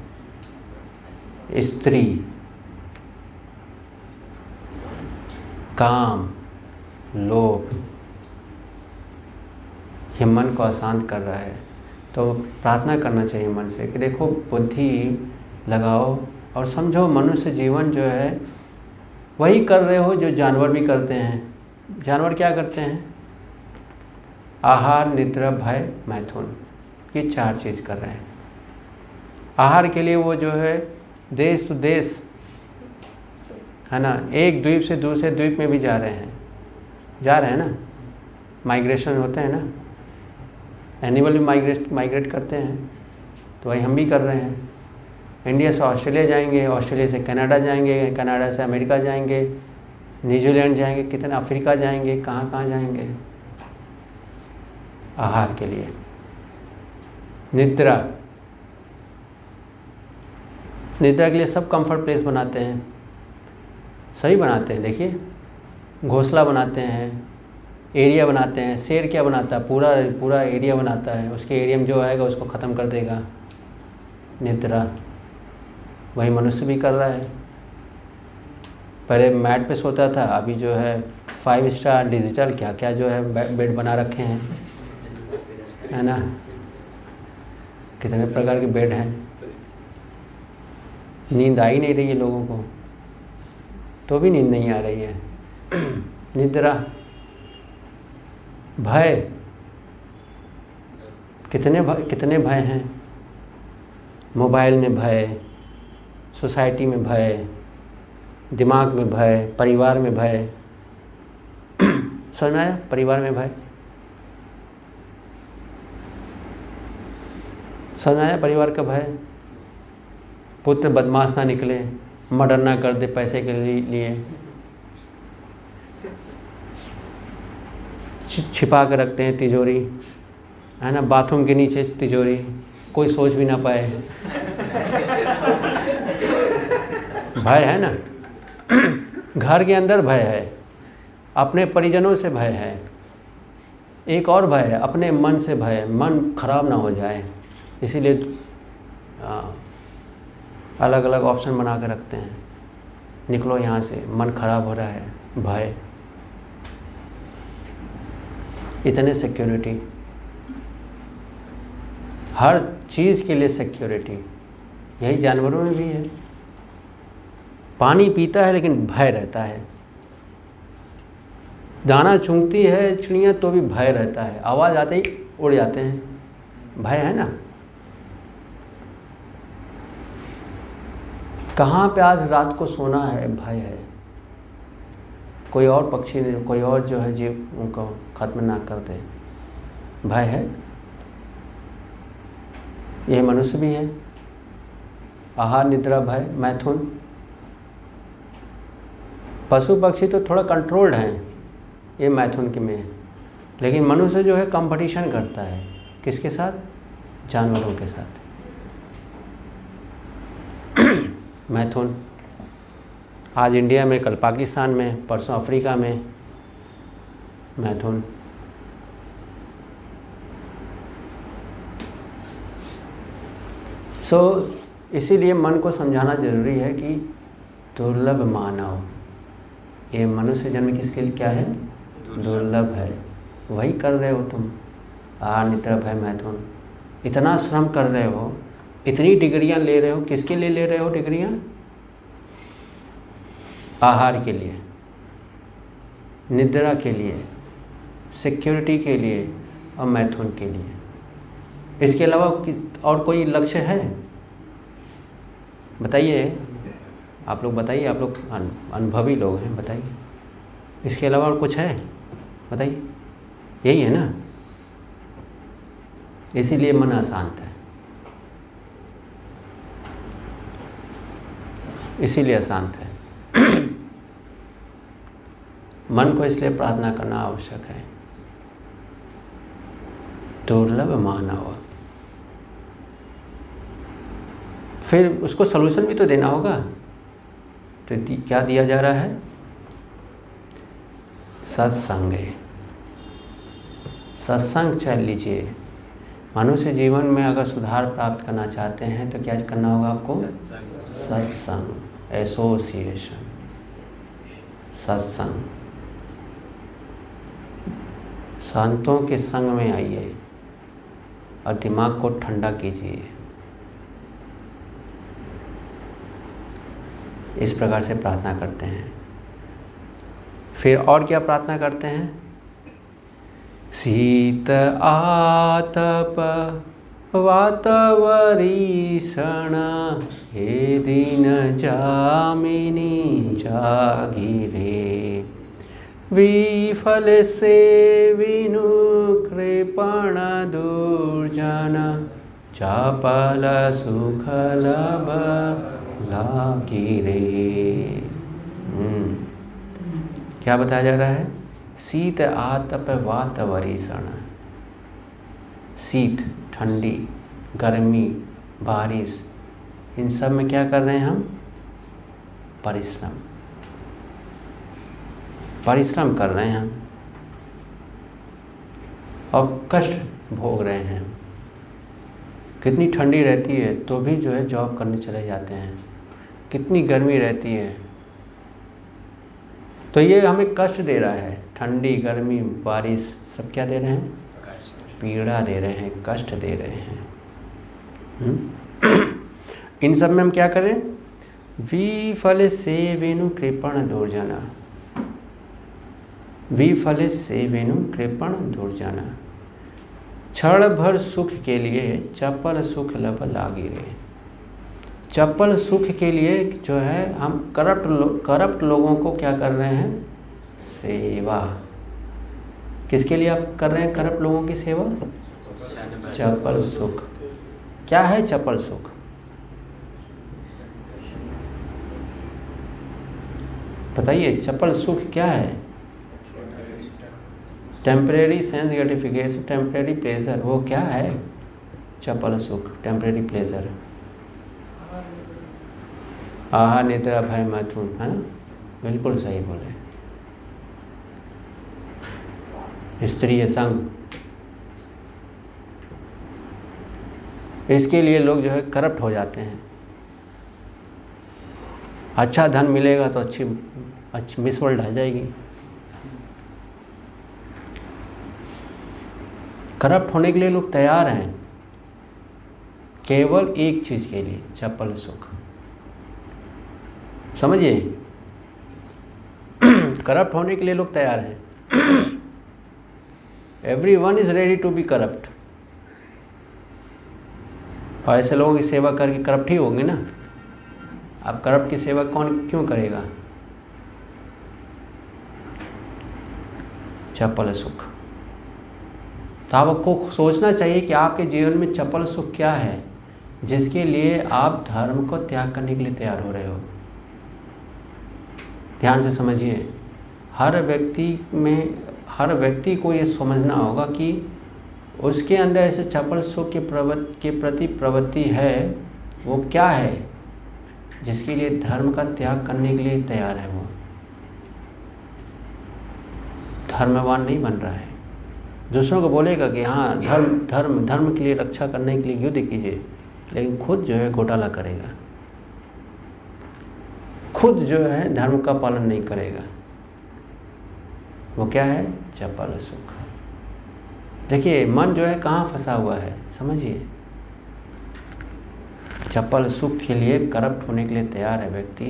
स्त्री, काम, लोभ, ये मन को अशांत कर रहा है। तो प्रार्थना करना चाहिए मन से कि देखो बुद्धि लगाओ और समझो मनुष्य जीवन जो है वही कर रहे हो जो जानवर भी करते हैं। जानवर क्या करते हैं? आहार, निद्रा, भय, मैथुन, ये 4 चीज़ कर रहे हैं। आहार के लिए वो जो है देश टू देश, है ना, एक द्वीप से दूसरे द्वीप में भी जा रहे हैं ना, माइग्रेशन होते हैं ना, एनिमल भी माइग्रेट करते हैं, तो वही हम भी कर रहे हैं। इंडिया से ऑस्ट्रेलिया जाएंगे, ऑस्ट्रेलिया से कनाडा जाएंगे, कनाडा से अमेरिका जाएंगे, न्यूजीलैंड जाएंगे, कितने अफ्रीका जाएंगे, कहाँ जाएंगे आहार के लिए। निद्रा के लिए सब कंफर्ट प्लेस बनाते हैं, सही बनाते हैं। देखिए घोंसला बनाते हैं, एरिया बनाते हैं। शेर क्या बनाता है? पूरा एरिया बनाता है, उसके एरिया में जो आएगा उसको ख़त्म कर देगा। निद्रा, वही मनुष्य भी कर रहा है। पहले मैट पे सोता था, अभी जो है 5 स्टार डिजिटल क्या जो है बेड बना रखे हैं, है ना, कितने प्रकार के बेड हैं। नींद आ ही नहीं रही है लोगों को, तो भी नींद नहीं आ रही है। निद्रा, भय, कितने भय हैं। मोबाइल में भय, सोसाइटी में भय, दिमाग में भय, परिवार में भय। समझ में आया? परिवार में भय समझ में आया? परिवार का भय, पुत्र बदमाश ना निकले, मर्डर ना कर दे पैसे के लिए, छिपा कर रखते हैं तिजोरी, है ना, बाथरूम के नीचे तिजोरी, कोई सोच भी ना पाए। भय है ना। घर के अंदर भय है, अपने परिजनों से भय है, एक और भय है अपने मन से भय है, मन खराब ना हो जाए, इसीलिए अलग अलग ऑप्शन बना कर रखते हैं। निकलो यहाँ से, मन खराब हो रहा है, भय। इतने सिक्योरिटी, हर चीज़ के लिए सिक्योरिटी, यही जानवरों में भी है। पानी पीता है लेकिन भय रहता है, दाना चुंगती है चिड़िया तो भी भय रहता है, आवाज़ आते ही उड़ जाते हैं, भय है ना। कहाँ पे आज रात को सोना है भय है, कोई और पक्षी ने, कोई और जो है जीव उनको खत्म ना कर दे, भय है। ये मनुष्य भी है। आहार निद्रा भय मैथुन। पशु पक्षी तो थोड़ा कंट्रोल्ड हैं, ये मैथुन के में है। लेकिन मनुष्य जो है कंपटीशन करता है किसके साथ? जानवरों के साथ। मैथुन आज इंडिया में, कल पाकिस्तान में, परसों अफ्रीका में मैथुन। इसीलिए मन को समझाना जरूरी है कि दुर्लभ मानव, ये मनुष्य जन्म किसके लिए क्या है? दुर्लभ है। वही कर रहे हो तुम, आहार निद्रा भय मैथुन। इतना श्रम कर रहे हो, इतनी डिग्रियां ले रहे हो, किसके लिए ले रहे हो डिग्रियां? आहार के लिए, निद्रा के लिए, सिक्योरिटी के लिए और मैथुन के लिए। इसके अलावा और कोई लक्ष्य है? बताइए, आप लोग बताइए, आप लोग अनुभवी लोग हैं, बताइए इसके अलावा और कुछ है? बताइए। यही है ना, इसीलिए मन अशांत है, इसीलिए अशांत है। मन को इसलिए प्रार्थना करना आवश्यक है। दुर्लभ मानव, फिर उसको सलूशन भी तो देना होगा। तो क्या दिया जा रहा है? सत्संग। सत्संग चल लीजिए। मनुष्य जीवन में अगर सुधार प्राप्त करना चाहते हैं तो क्या करना होगा आपको? सत्संग, एसोसिएशन, सत्संग। संतों के संग में आइए और दिमाग को ठंडा कीजिए। इस प्रकार से प्रार्थना करते हैं। फिर और क्या प्रार्थना करते हैं? शीत आतप वातवरीषण हे दीन जामिनी जागिरे विफल से विनु कृपण दुर्जन चापल सुखलभ लागिरे। क्या बताया जा रहा है? शीत आतप वातवरीषण। शीत ठंडी, गर्मी, बारिश, इन सब में क्या कर रहे हैं हम? परिश्रम, परिश्रम कर रहे हैं हम और कष्ट भोग रहे हैं। कितनी ठंडी रहती है तो भी जो है जॉब करने चले जाते हैं, कितनी गर्मी रहती है तो ये हमें कष्ट दे रहा है। ठंडी, गर्मी, बारिश सब क्या दे रहे हैं? पीड़ा दे रहे हैं, कष्ट दे रहे हैं। इन सब में हम क्या करें? विफल से वेणु कृपण दुर्जना, विफल से वेणु कृपण दुर्जना। क्षण भर सुख के लिए चपल सुख लब लागिरे। चपल सुख के लिए जो है हम करप्ट लोगों को क्या कर रहे हैं? सेवा। किसके लिए आप कर रहे हैं करप्ट लोगों की सेवा? चपल सुख। क्या है चपल सुख? बताइए, चपल सुख क्या है? Temporary sense gratification, temporary pleasure. वो क्या है चपल सुख? Temporary pleasure. आहार निद्रा भय मैथुन, है ना? बिल्कुल सही बोले। स्त्रीय संग, इसके लिए लोग जो है करप्ट हो जाते हैं। अच्छा धन मिलेगा तो अच्छी मिस वर्ल्ड आ जाएगी। करप्ट होने के लिए लोग तैयार हैं, केवल एक चीज के लिए, चपल सुख। समझिए, करप्ट होने के लिए लोग तैयार हैं। Everyone is ready to be corrupt। और ऐसे लोगों की सेवा करके करप्ट ही होंगे ना। अब करप्ट की सेवा कौन क्यों करेगा? चपल सुख। तो आपको सोचना चाहिए कि आपके जीवन में चपल सुख क्या है जिसके लिए आप धर्म को त्याग करने के लिए तैयार हो रहे हो। ध्यान से समझिए, हर व्यक्ति को ये समझना होगा कि उसके अंदर ऐसे चपल सुख के प्रति प्रवृत्ति है, वो क्या है जिसके लिए धर्म का त्याग करने के लिए तैयार है। वो धर्मवान नहीं बन रहा है, दूसरों को बोलेगा कि हाँ धर्म के लिए रक्षा करने के लिए युद्ध कीजिए, लेकिन खुद जो है घोटाला करेगा, खुद जो है धर्म का पालन नहीं करेगा। वो क्या है? चपल सुख। देखिए मन जो है कहाँ फंसा हुआ है, समझिए। चपल सुख के लिए करप्ट होने के लिए तैयार है व्यक्ति,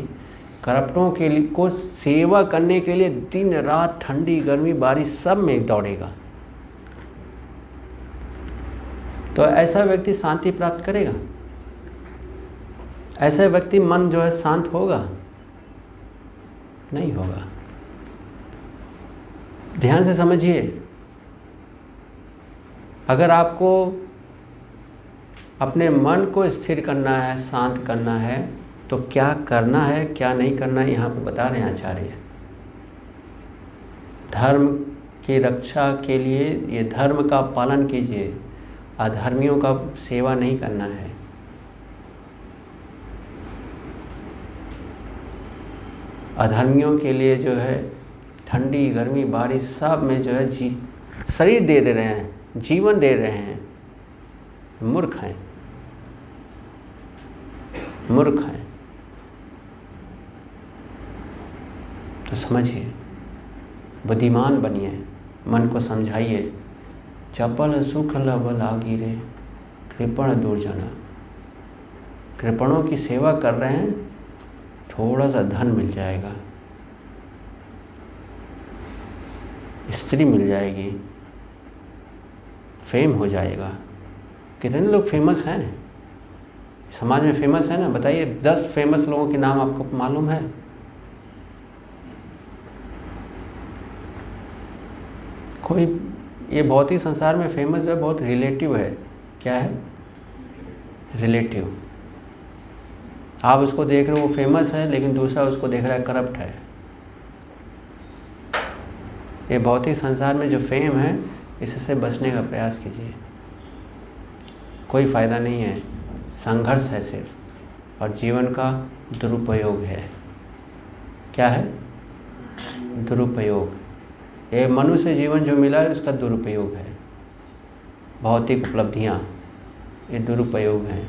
करप्टों के लिए को सेवा करने के लिए दिन रात ठंडी गर्मी बारिश सब में दौड़ेगा। तो ऐसा व्यक्ति शांति प्राप्त करेगा? ऐसा व्यक्ति मन जो है शांत होगा? नहीं होगा। ध्यान से समझिए, अगर आपको अपने मन को स्थिर करना है, शांत करना है, तो क्या करना है क्या नहीं करना है यहाँ पर बता रहे हैं आचार्य। धर्म की रक्षा के लिए ये धर्म का पालन कीजिए, अधर्मियों का सेवा नहीं करना है। अधर्मियों के लिए जो है ठंडी गर्मी बारिश सब में जो है शरीर दे रहे हैं, जीवन दे रहे हैं। मूर्ख हैं, मूर्ख हैं। तो समझिए, बुद्धिमान बनिए, मन को समझाइए। चपल सुख लब लागी रे कृपण दुर्जना। कृपणों की सेवा कर रहे हैं, थोड़ा सा धन मिल जाएगा, स्त्री मिल जाएगी, फेम हो जाएगा। कितने लोग फेमस हैं समाज में? फेमस है ना, बताइए 10 फेमस लोगों के नाम आपको मालूम है? कोई ये भौतिक संसार में फेमस है, बहुत रिलेटिव है। क्या है? रिलेटिव। आप उसको देख रहे हो वो फेमस है, लेकिन दूसरा उसको देख रहा है करप्ट है। ये भौतिक संसार में जो फेम है, इससे बचने का प्रयास कीजिए, कोई फ़ायदा नहीं है, संघर्ष है सिर्फ, और जीवन का दुरुपयोग है। क्या है? दुरुपयोग। ये मनुष्य जीवन जो मिला है उसका दुरुपयोग है। भौतिक उपलब्धियाँ ये दुरुपयोग हैं।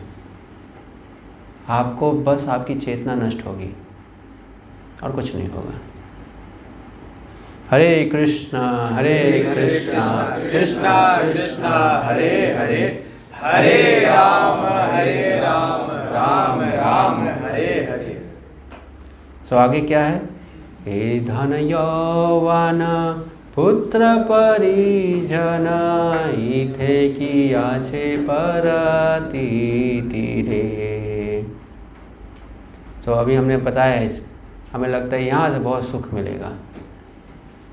आपको बस आपकी चेतना नष्ट होगी और कुछ नहीं होगा। हरे कृष्णा कृष्णा कृष्णा हरे हरे, हरे राम राम राम हरे हरे। सो आगे क्या है? हे धन यौवन पुत्र परिजन इथे किया छे परती तीरे। तो अभी हमने बताया है, हमें लगता है यहाँ से बहुत सुख मिलेगा,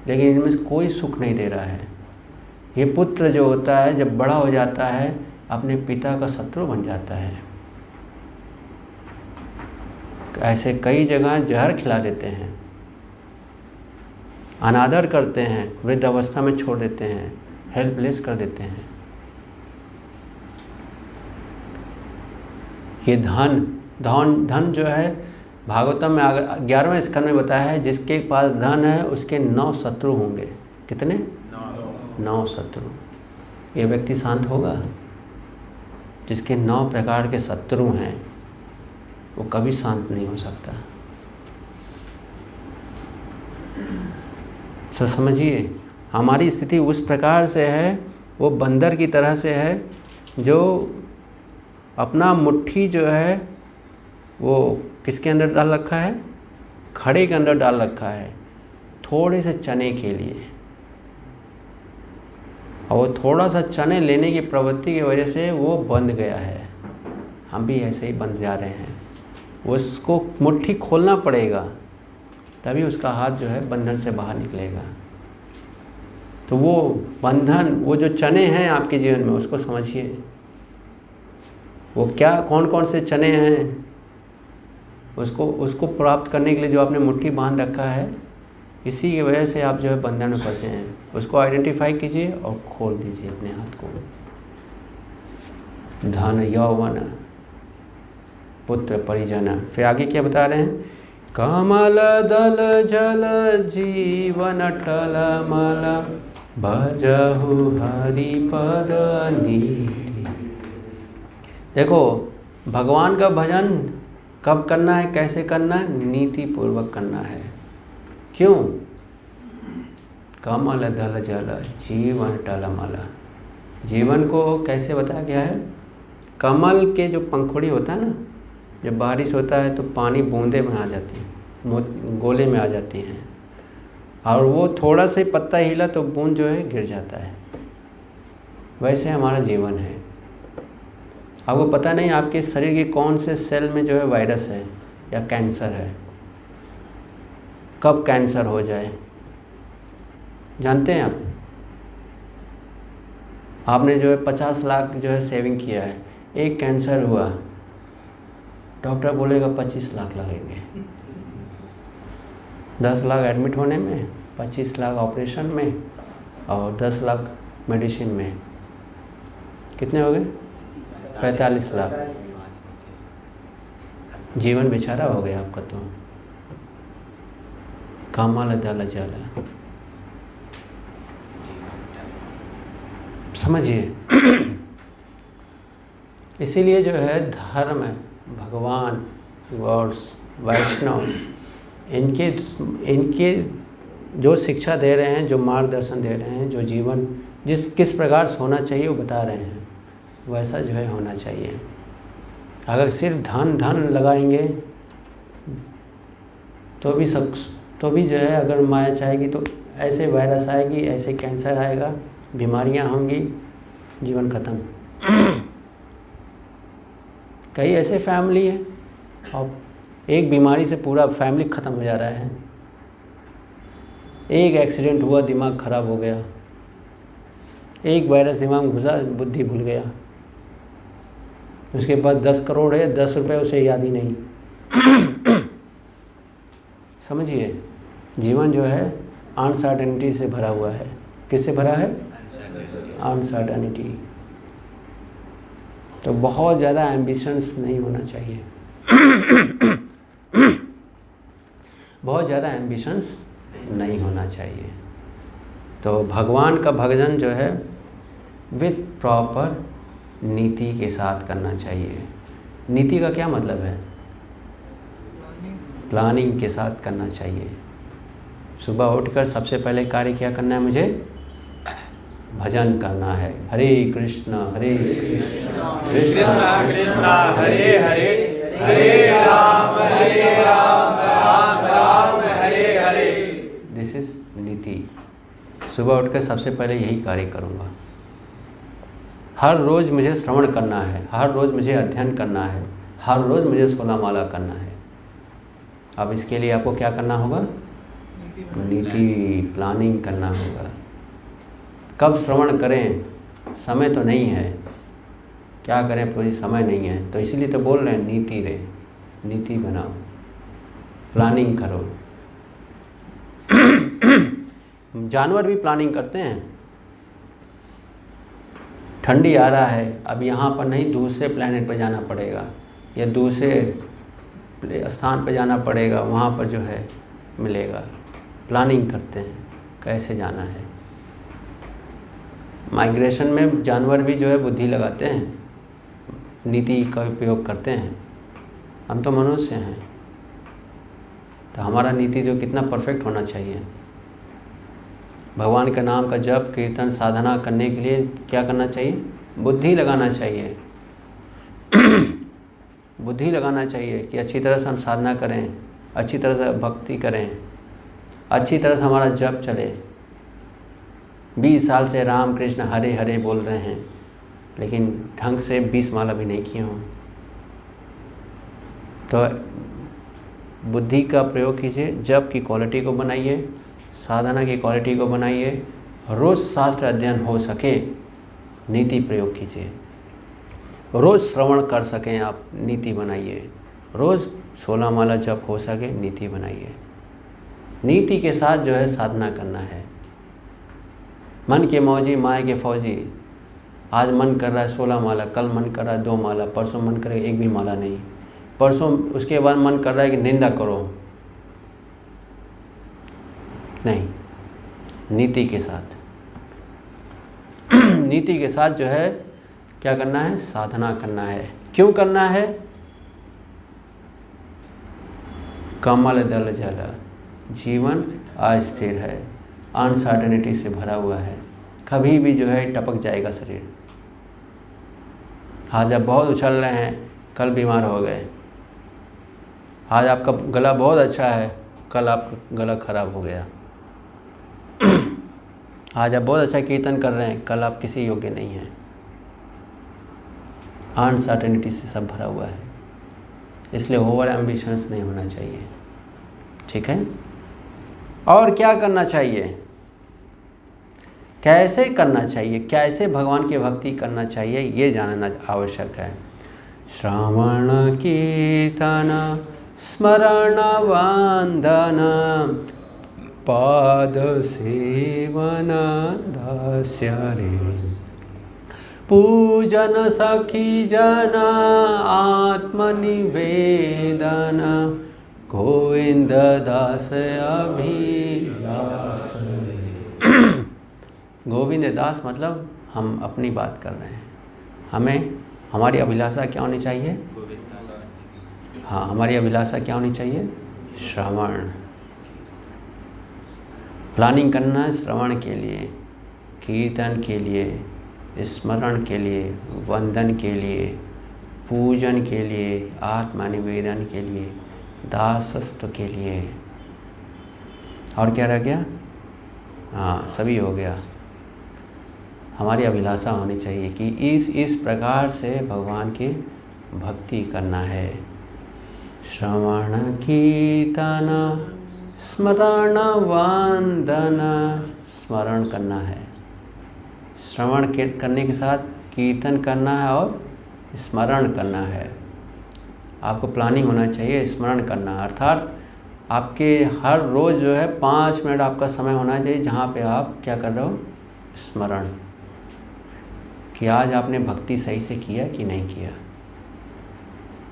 लेकिन इनमें से कोई सुख नहीं दे रहा है। ये पुत्र जो होता है जब बड़ा हो जाता है, अपने पिता का शत्रु बन जाता है। ऐसे कई जगह जहर खिला देते हैं, अनादर करते हैं, वृद्ध अवस्था में छोड़ देते हैं, हेल्पलेस कर देते हैं। ये धन जो है भागवतम में 11वें स्कंद में बताया है, जिसके पास धन है उसके 9 शत्रु होंगे। कितने? 9 शत्रु। ये व्यक्ति शांत होगा? जिसके 9 प्रकार के शत्रु हैं वो कभी शांत नहीं हो सकता। तो समझिए, हमारी स्थिति उस प्रकार से है, वो बंदर की तरह से है जो अपना मुट्ठी जो है वो किसके अंदर डाल रखा है? खड़े के अंदर डाल रखा है, थोड़े से चने के लिए। और वो थोड़ा सा चने लेने की प्रवृत्ति की वजह से वो बंध गया है। हम भी ऐसे ही बंध जा रहे हैं। उसको मुट्ठी खोलना पड़ेगा, तभी उसका हाथ जो है बंधन से बाहर निकलेगा। तो वो बंधन, वो जो चने हैं आपके जीवन में, उसको समझिए। वो क्या, कौन कौन से चने हैं, उसको प्राप्त करने के लिए जो आपने मुट्ठी बांध रखा है, इसी की वजह से आप जो है बंधन में फंसे हैं। उसको आइडेंटिफाई कीजिए और खोल दीजिए अपने हाथ को। धन यौवन पुत्र परिजन। फिर आगे क्या बता रहे हैं? कमल दल जल जीवन टलमल भजहु हरि पद नीति। देखो, भगवान का भजन कब करना है, कैसे करना है? नीति पूर्वक करना है। क्यों? कमल दल जल जीवन टलमल। जीवन को कैसे बताया गया है? कमल के जो पंखुड़ी होता है ना, जब बारिश होता है तो पानी बूंदे में आ जाती हैं, गोले में आ जाती हैं, और वो थोड़ा सा ही पत्ता हिला तो बूंद जो है गिर जाता है। वैसे हमारा जीवन है। आपको पता नहीं आपके शरीर के कौन से सेल में जो है वायरस है या कैंसर है, कब कैंसर हो जाए जानते हैं आप? आपने जो है 50 लाख जो है सेविंग किया है, एक कैंसर हुआ, डॉक्टर बोलेगा 25 लाख लगेंगे। 10 लाख एडमिट होने में, 25 लाख ऑपरेशन में, और 10 लाख मेडिसिन में, कितने हो गए? 45 लाख। जीवन बेचारा हो गया आपका। तो कमल दल जल, समझिए। इसीलिए जो है धर्म, भगवान, गॉड्स, वैष्णव, इनके जो शिक्षा दे रहे हैं, जो मार्गदर्शन दे रहे हैं, जो जीवन किस प्रकार से होना चाहिए वो बता रहे हैं, वैसा जो है होना चाहिए। अगर सिर्फ धन लगाएंगे तो भी जो है, अगर माया चाहेगी तो ऐसे वायरस आएगी, ऐसे कैंसर आएगा, बीमारियां होंगी, जीवन खत्म। कई ऐसे फैमिली है, और एक बीमारी से पूरा फैमिली ख़त्म हो जा रहा है। एक एक्सीडेंट हुआ, दिमाग खराब हो गया, एक वायरस दिमाग में घुसा, बुद्धि भूल गया, उसके बाद 10 करोड़ है, 10 रुपये उसे याद ही नहीं। समझिए, जीवन जो है अनसर्टेनिटी से भरा हुआ है। किससे भरा है? अनसर्टेनिटी। तो बहुत ज़्यादा एम्बिशंस नहीं होना चाहिए। बहुत ज़्यादा एम्बिशंस नहीं होना चाहिए। तो भगवान का भजन जो है विद प्रॉपर नीति के साथ करना चाहिए। नीति का क्या मतलब है? प्लानिंग के साथ करना चाहिए। सुबह उठकर सबसे पहले कार्य क्या करना है? मुझे भजन करना है। हरे कृष्णा कृष्णा कृष्णा हरे हरे, हरे राम राम राम हरे हरे। दिस इज नीति। सुबह उठकर सबसे पहले यही कार्य करूँगा। हर रोज़ मुझे श्रवण करना है, हर रोज़ मुझे अध्ययन करना है, हर रोज़ मुझे 16 माला करना है। अब इसके लिए आपको क्या करना होगा? नीति, प्लानिंग करना होगा। कब श्रवण करें? समय तो नहीं है, क्या करें, कोई समय नहीं है। तो इसीलिए तो बोल रहे हैं नीति रे, नीति बनाओ, प्लानिंग करो। जानवर भी प्लानिंग करते हैं। ठंडी आ रहा है, अब यहाँ पर नहीं, दूसरे प्लेनेट पर जाना पड़ेगा या दूसरे स्थान पर जाना पड़ेगा, वहाँ पर जो है मिलेगा। प्लानिंग करते हैं कैसे जाना है। माइग्रेशन में जानवर भी जो है बुद्धि लगाते हैं, नीति का उपयोग करते हैं। हम तो मनुष्य हैं, तो हमारा नीति जो कितना परफेक्ट होना चाहिए। भगवान के नाम का जप, कीर्तन, साधना करने के लिए क्या करना चाहिए? बुद्धि लगाना चाहिए। बुद्धि लगाना चाहिए कि अच्छी तरह से हम साधना करें, अच्छी तरह से भक्ति करें, अच्छी तरह से हमारा जप चले। 20 साल से राम कृष्ण हरे हरे बोल रहे हैं, लेकिन ढंग से 20 माला भी नहीं किए हों, तो बुद्धि का प्रयोग कीजिए, जप की क्वालिटी को बनाइए, साधना की क्वालिटी को बनाइए, रोज़ शास्त्र अध्ययन हो सके नीति प्रयोग कीजिए, रोज़ श्रवण कर सकें आप नीति बनाइए, रोज़ 16 माला जप हो सके नीति बनाइए। नीति के साथ जो है साधना करना है। मन के मौजी माए के फौजी, आज मन कर रहा है 16 माला, कल मन कर रहा है 2 माला, परसों मन करे 1 भी माला नहीं, परसों उसके बाद मन कर रहा है कि निंदा करो, नहीं, नीति के साथ नीति के साथ जो है क्या करना है, साधना करना है। क्यों करना है? कमल दल जल, जीवन अस्थिर है, अनसर्टेनिटी से भरा हुआ है, कभी भी जो है टपक जाएगा शरीर। आज आप बहुत उछल रहे हैं, कल बीमार हो गए। आज आपका गला बहुत अच्छा है, कल आपका गला खराब हो गया। आज आप बहुत अच्छा कीर्तन कर रहे हैं, कल आप किसी योग्य नहीं हैं। अनसर्टेनिटी से सब भरा हुआ है, इसलिए ओवर एम्बिशंस नहीं होना चाहिए। ठीक है। और क्या करना चाहिए, कैसे करना चाहिए, कैसे भगवान की भक्ति करना चाहिए, ये जानना आवश्यक है। श्रवण कीर्तन स्मरण वंदन पाद सेवन दास्य रे, पूजन सखी जन आत्मनिवेदन, गोविंद दास अभिलाष। गोविंद दास मतलब हम अपनी बात कर रहे हैं, हमें हमारी अभिलाषा क्या होनी चाहिए? हाँ, हमारी अभिलाषा क्या होनी चाहिए? श्रवण। प्लानिंग करना है श्रवण के लिए, कीर्तन के लिए, स्मरण के लिए, वंदन के लिए, पूजन के लिए, आत्मनिवेदन के लिए, दासत्व के लिए। और क्या रह गया? हाँ, सभी हो गया। हमारी अभिलाषा होनी चाहिए कि इस प्रकार से भगवान की भक्ति करना है। श्रवण कीर्तन स्मरण वंदन, स्मरण करना है, श्रवण करने के साथ कीर्तन करना है और स्मरण करना है। आपको प्लानिंग होना चाहिए, स्मरण करना, अर्थात आपके हर रोज़ जो है 5 मिनट आपका समय होना चाहिए जहाँ पे आप क्या कर रहे हो? स्मरण, कि आज आपने भक्ति सही से किया कि नहीं किया।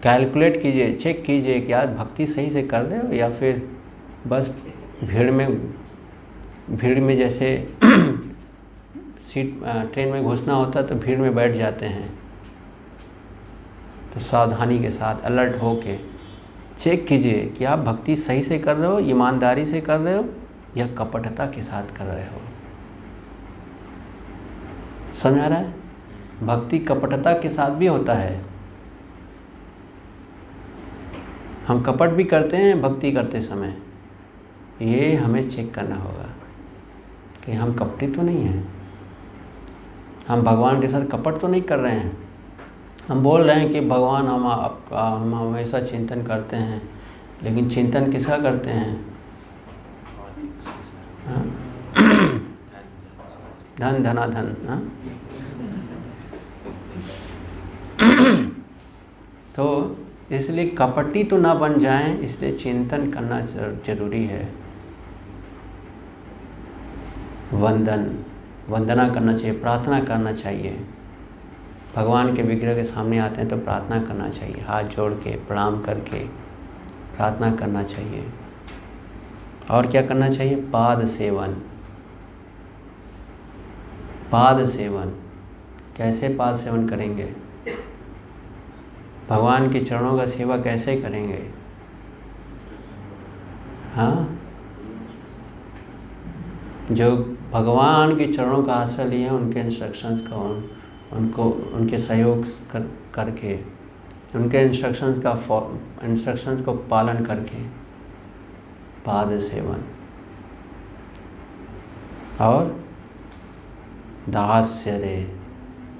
कैलकुलेट कीजिए, चेक कीजिए कि आज भक्ति सही से कर रहे हो या फिर बस भीड़ में जैसे सीट ट्रेन में घुसना होता है तो भीड़ में बैठ जाते हैं। तो सावधानी के साथ अलर्ट होके चेक कीजिए कि आप भक्ति सही से कर रहे हो, ईमानदारी से कर रहे हो या कपटता के साथ कर रहे हो। समझ आ रहा है? भक्ति कपटता के साथ भी होता है। हम कपट भी करते हैं भक्ति करते समय, ये हमें चेक करना होगा कि हम कपटी तो नहीं हैं, हम भगवान के साथ कपट तो नहीं कर रहे हैं। हम बोल रहे हैं कि भगवान हम हमेशा चिंतन करते हैं, लेकिन चिंतन किसका करते हैं? धन धनाधन। तो इसलिए कपटी तो ना बन जाएं, इसलिए चिंतन करना जरूरी है। वंदना करना चाहिए, प्रार्थना करना चाहिए। भगवान के विग्रह के सामने आते हैं तो प्रार्थना करना चाहिए, हाथ जोड़ के प्रणाम करके प्रार्थना करना चाहिए। और क्या करना चाहिए? पाद सेवन। पाद सेवन कैसे पाद सेवन करेंगे? भगवान के चरणों का सेवा कैसे करेंगे? हाँ, जो भगवान के चरणों का आश्रय लिए उनके इंस्ट्रक्शंस का उनके सहयोग करके, उनके इंस्ट्रक्शंस को पालन करके पाद सेवन। और दास्य रे,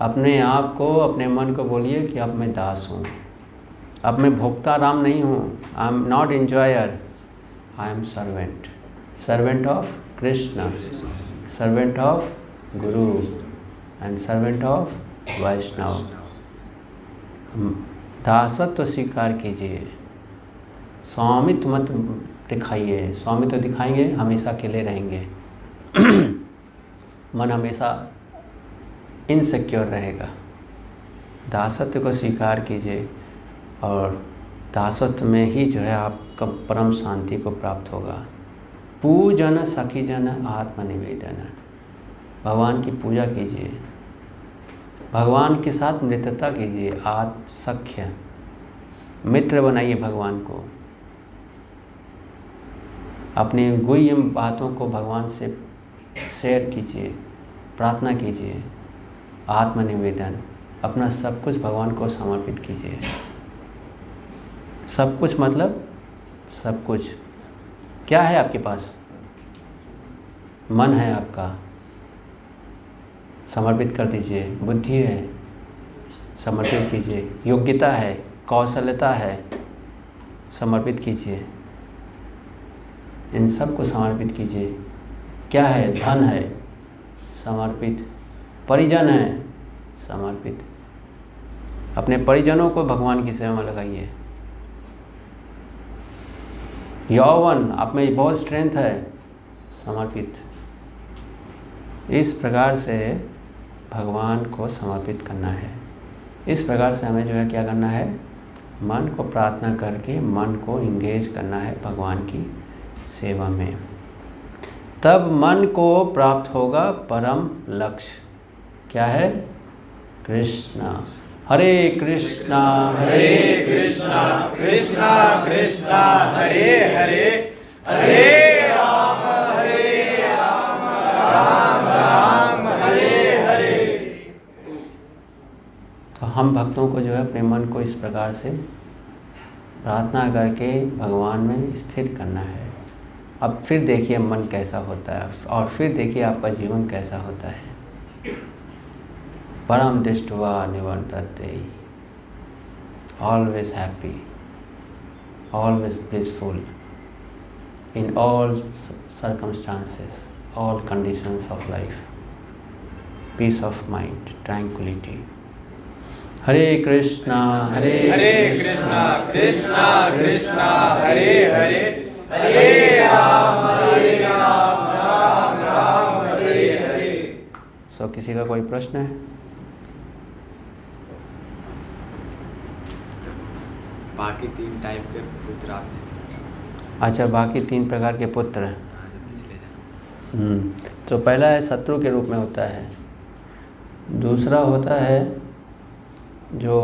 अपने आप को, अपने मन को बोलिए कि अब मैं दास हूँ, अब मैं भोक्ता राम नहीं हूँ, I am not enjoyer, I am servant, servant of Krishna, servant of Guru and servant of वैष्णव। दासत्व स्वीकार कीजिए, स्वामित्व मत दिखाइए। स्वामित्व दिखाएंगे हमेशा अकेले रहेंगे, मन हमेशा इनसिक्योर रहेगा। दासत्व को स्वीकार कीजिए और दासत्व में ही जो है आपका परम शांति को प्राप्त होगा। पूजन सखी जन आत्मनिवेदन, भगवान की पूजा कीजिए, भगवान के साथ मित्रता कीजिए, आत्मसख्य मित्र बनाइए भगवान को। अपनी गुह्य बातों को भगवान से शेयर कीजिए, प्रार्थना कीजिए। आत्मनिवेदन, अपना सब कुछ भगवान को समर्पित कीजिए। सब कुछ मतलब सब कुछ क्या है आपके पास? मन है आपका, समर्पित कर दीजिए। बुद्धि है, समर्पित कीजिए। योग्यता है, कौशलता है, समर्पित कीजिए। इन सब को समर्पित कीजिए। क्या है? धन है, समर्पित। परिजन है, समर्पित। अपने परिजनों को भगवान की सेवा में लगाइए। यौवन, आप में बहुत स्ट्रेंथ है, समर्पित। इस प्रकार से भगवान को समर्पित करना है। इस प्रकार से हमें जो है क्या करना है? मन को प्रार्थना करके मन को इंगेज करना है भगवान की सेवा में। तब मन को प्राप्त होगा परम लक्ष्य। क्या है? कृष्णा। हरे कृष्णा हरे कृष्णा कृष्णा कृष्णा हरे हरे, हरे राम राम राम हरे हरे। तो हम भक्तों को जो है अपने मन को इस प्रकार से प्रार्थना करके भगवान में स्थिर करना है। अब फिर देखिए मन कैसा होता है और फिर देखिए आपका जीवन कैसा होता है। परम दृष्ट्वा निवर्तते, always happy, always blissful in all circumstances, all conditions of life, peace of mind, tranquility. हरे कृष्णा हरे कृष्णा कृष्णा कृष्णा हरे हरे, हरे राम राम राम हरे हरे। सो किसी का कोई प्रश्न है? बाकी 3 टाइप के पुत्र आपने। अच्छा, बाकी 3 प्रकार के पुत्र। तो पहला है शत्रु के रूप में होता है। दूसरा होता है जो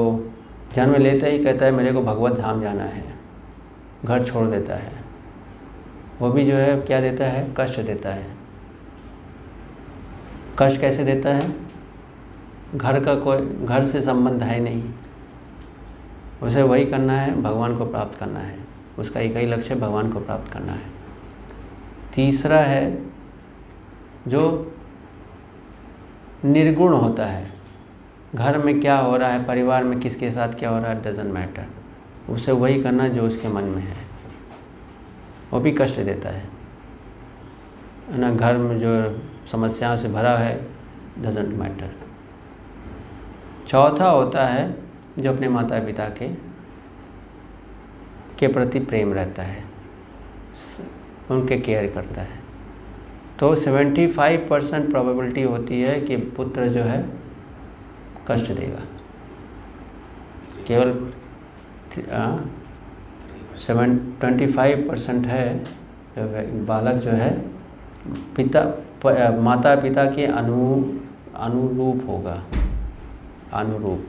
जन्म लेते ही कहता है मेरे को भगवत धाम जाना है, घर छोड़ देता है। वो भी जो है क्या देता है? कष्ट देता है। कष्ट कैसे देता है? घर से संबंध है नहीं, उसे वही करना है, भगवान को प्राप्त करना है। उसका एक ही लक्ष्य भगवान को प्राप्त करना है। तीसरा है जो निर्गुण होता है। घर में क्या हो रहा है, परिवार में किसके साथ क्या हो रहा है, डजंट मैटर, उसे वही करना जो उसके मन में है। वो भी कष्ट देता है ना। घर में जो समस्याओं से भरा है, डजंट मैटर। चौथा होता है जो अपने माता पिता के प्रति प्रेम रहता है, उनके केयर करता है। तो 75% प्रोबेबिलिटी होती है कि पुत्र जो है कष्ट देगा। केवल 25% है बालक जो है माता पिता के अनुरूप होगा। अनुरूप,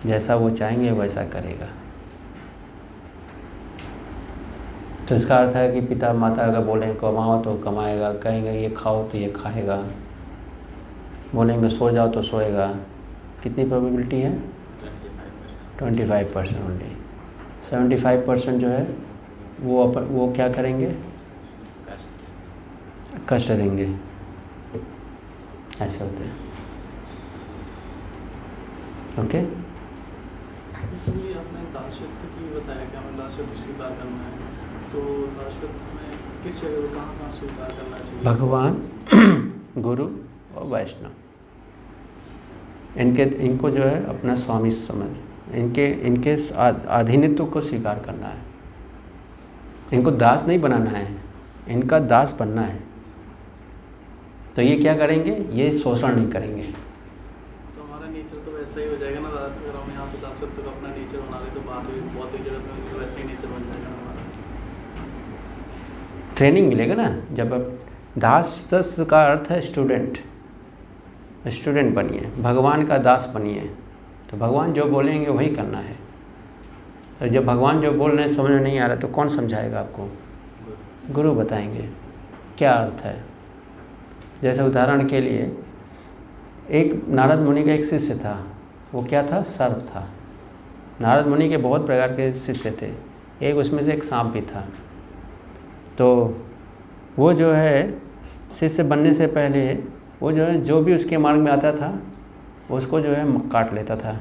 जैसा वो चाहेंगे वैसा करेगा। तो इसका अर्थ है कि पिता माता अगर बोलेंगे कमाओ तो कमाएगा, कहेंगे ये खाओ तो ये खाएगा, बोलेंगे सो जाओ तो सोएगा। कितनी प्रोबेबिलिटी है? 25% ओनली। 75% जो है वो क्या करेंगे? कष्ट देंगे। ऐसे होते हैं। ओके। आपने दासत्व की बताया कि हमें दासत्व स्वीकार करना है, तो दासत्व में किस जगह कहाँ स्वीकार करना चाहिए? भगवान, गुरु और वैष्णव, इनको जो है अपना स्वामी समझ, इनके अधीनत्व को स्वीकार करना है। इनको दास नहीं बनाना है, इनका दास बनना है। तो ये क्या करेंगे? ये शोषण नहीं करेंगे। तो हमारा नेचर तो वैसा ही हो जाएगा ना, अगर हम यहाँ पे दासत्व का अपना नेचर बना रहे तो बाहर भी भौतिक जगत में भी वैसा ही नेचर बन जाएगा हमारा। ट्रेनिंग मिलेगा ना। जब अब दास का अर्थ है स्टूडेंट, स्टूडेंट बनिए, भगवान का दास बनिए। तो भगवान जो बोलेंगे वही करना है। तो जब भगवान जो बोल रहे हैं समझ में नहीं आ रहा तो कौन समझाएगा आपको? गुरु बताएंगे क्या अर्थ है। जैसे उदाहरण के लिए एक नारद मुनि का एक शिष्य था, वो क्या था? सर्प था। नारद मुनि के बहुत प्रकार के शिष्य थे, एक उसमें से एक सांप भी था। तो वो जो है शिष्य बनने से पहले वो जो है जो भी उसके मार्ग में आता था उसको जो है काट लेता था।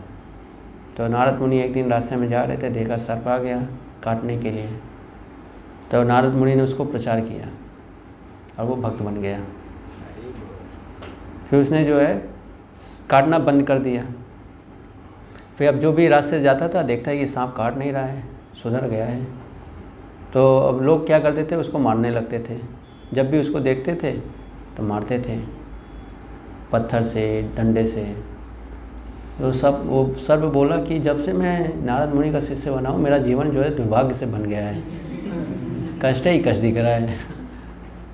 तो नारद मुनि एक दिन रास्ते में जा रहे थे, देखा सर्प आ गया काटने के लिए। तो नारद मुनि ने उसको प्रचार किया और वो भक्त बन गया। फिर उसने जो है काटना बंद कर दिया। फिर अब जो भी रास्ते से जाता था देखता है कि सांप काट नहीं रहा है, सुधर गया है। तो अब लोग क्या करते थे? उसको मारने लगते थे। जब भी उसको देखते थे तो मारते थे, पत्थर से, डंडे से। तो वो सर्प बोला कि जब से मैं नारद मुनि का शिष्य बना हूँ मेरा जीवन जो है दुर्भाग्य से बन गया है, कष्ट ही कष्ट दिख रहा है।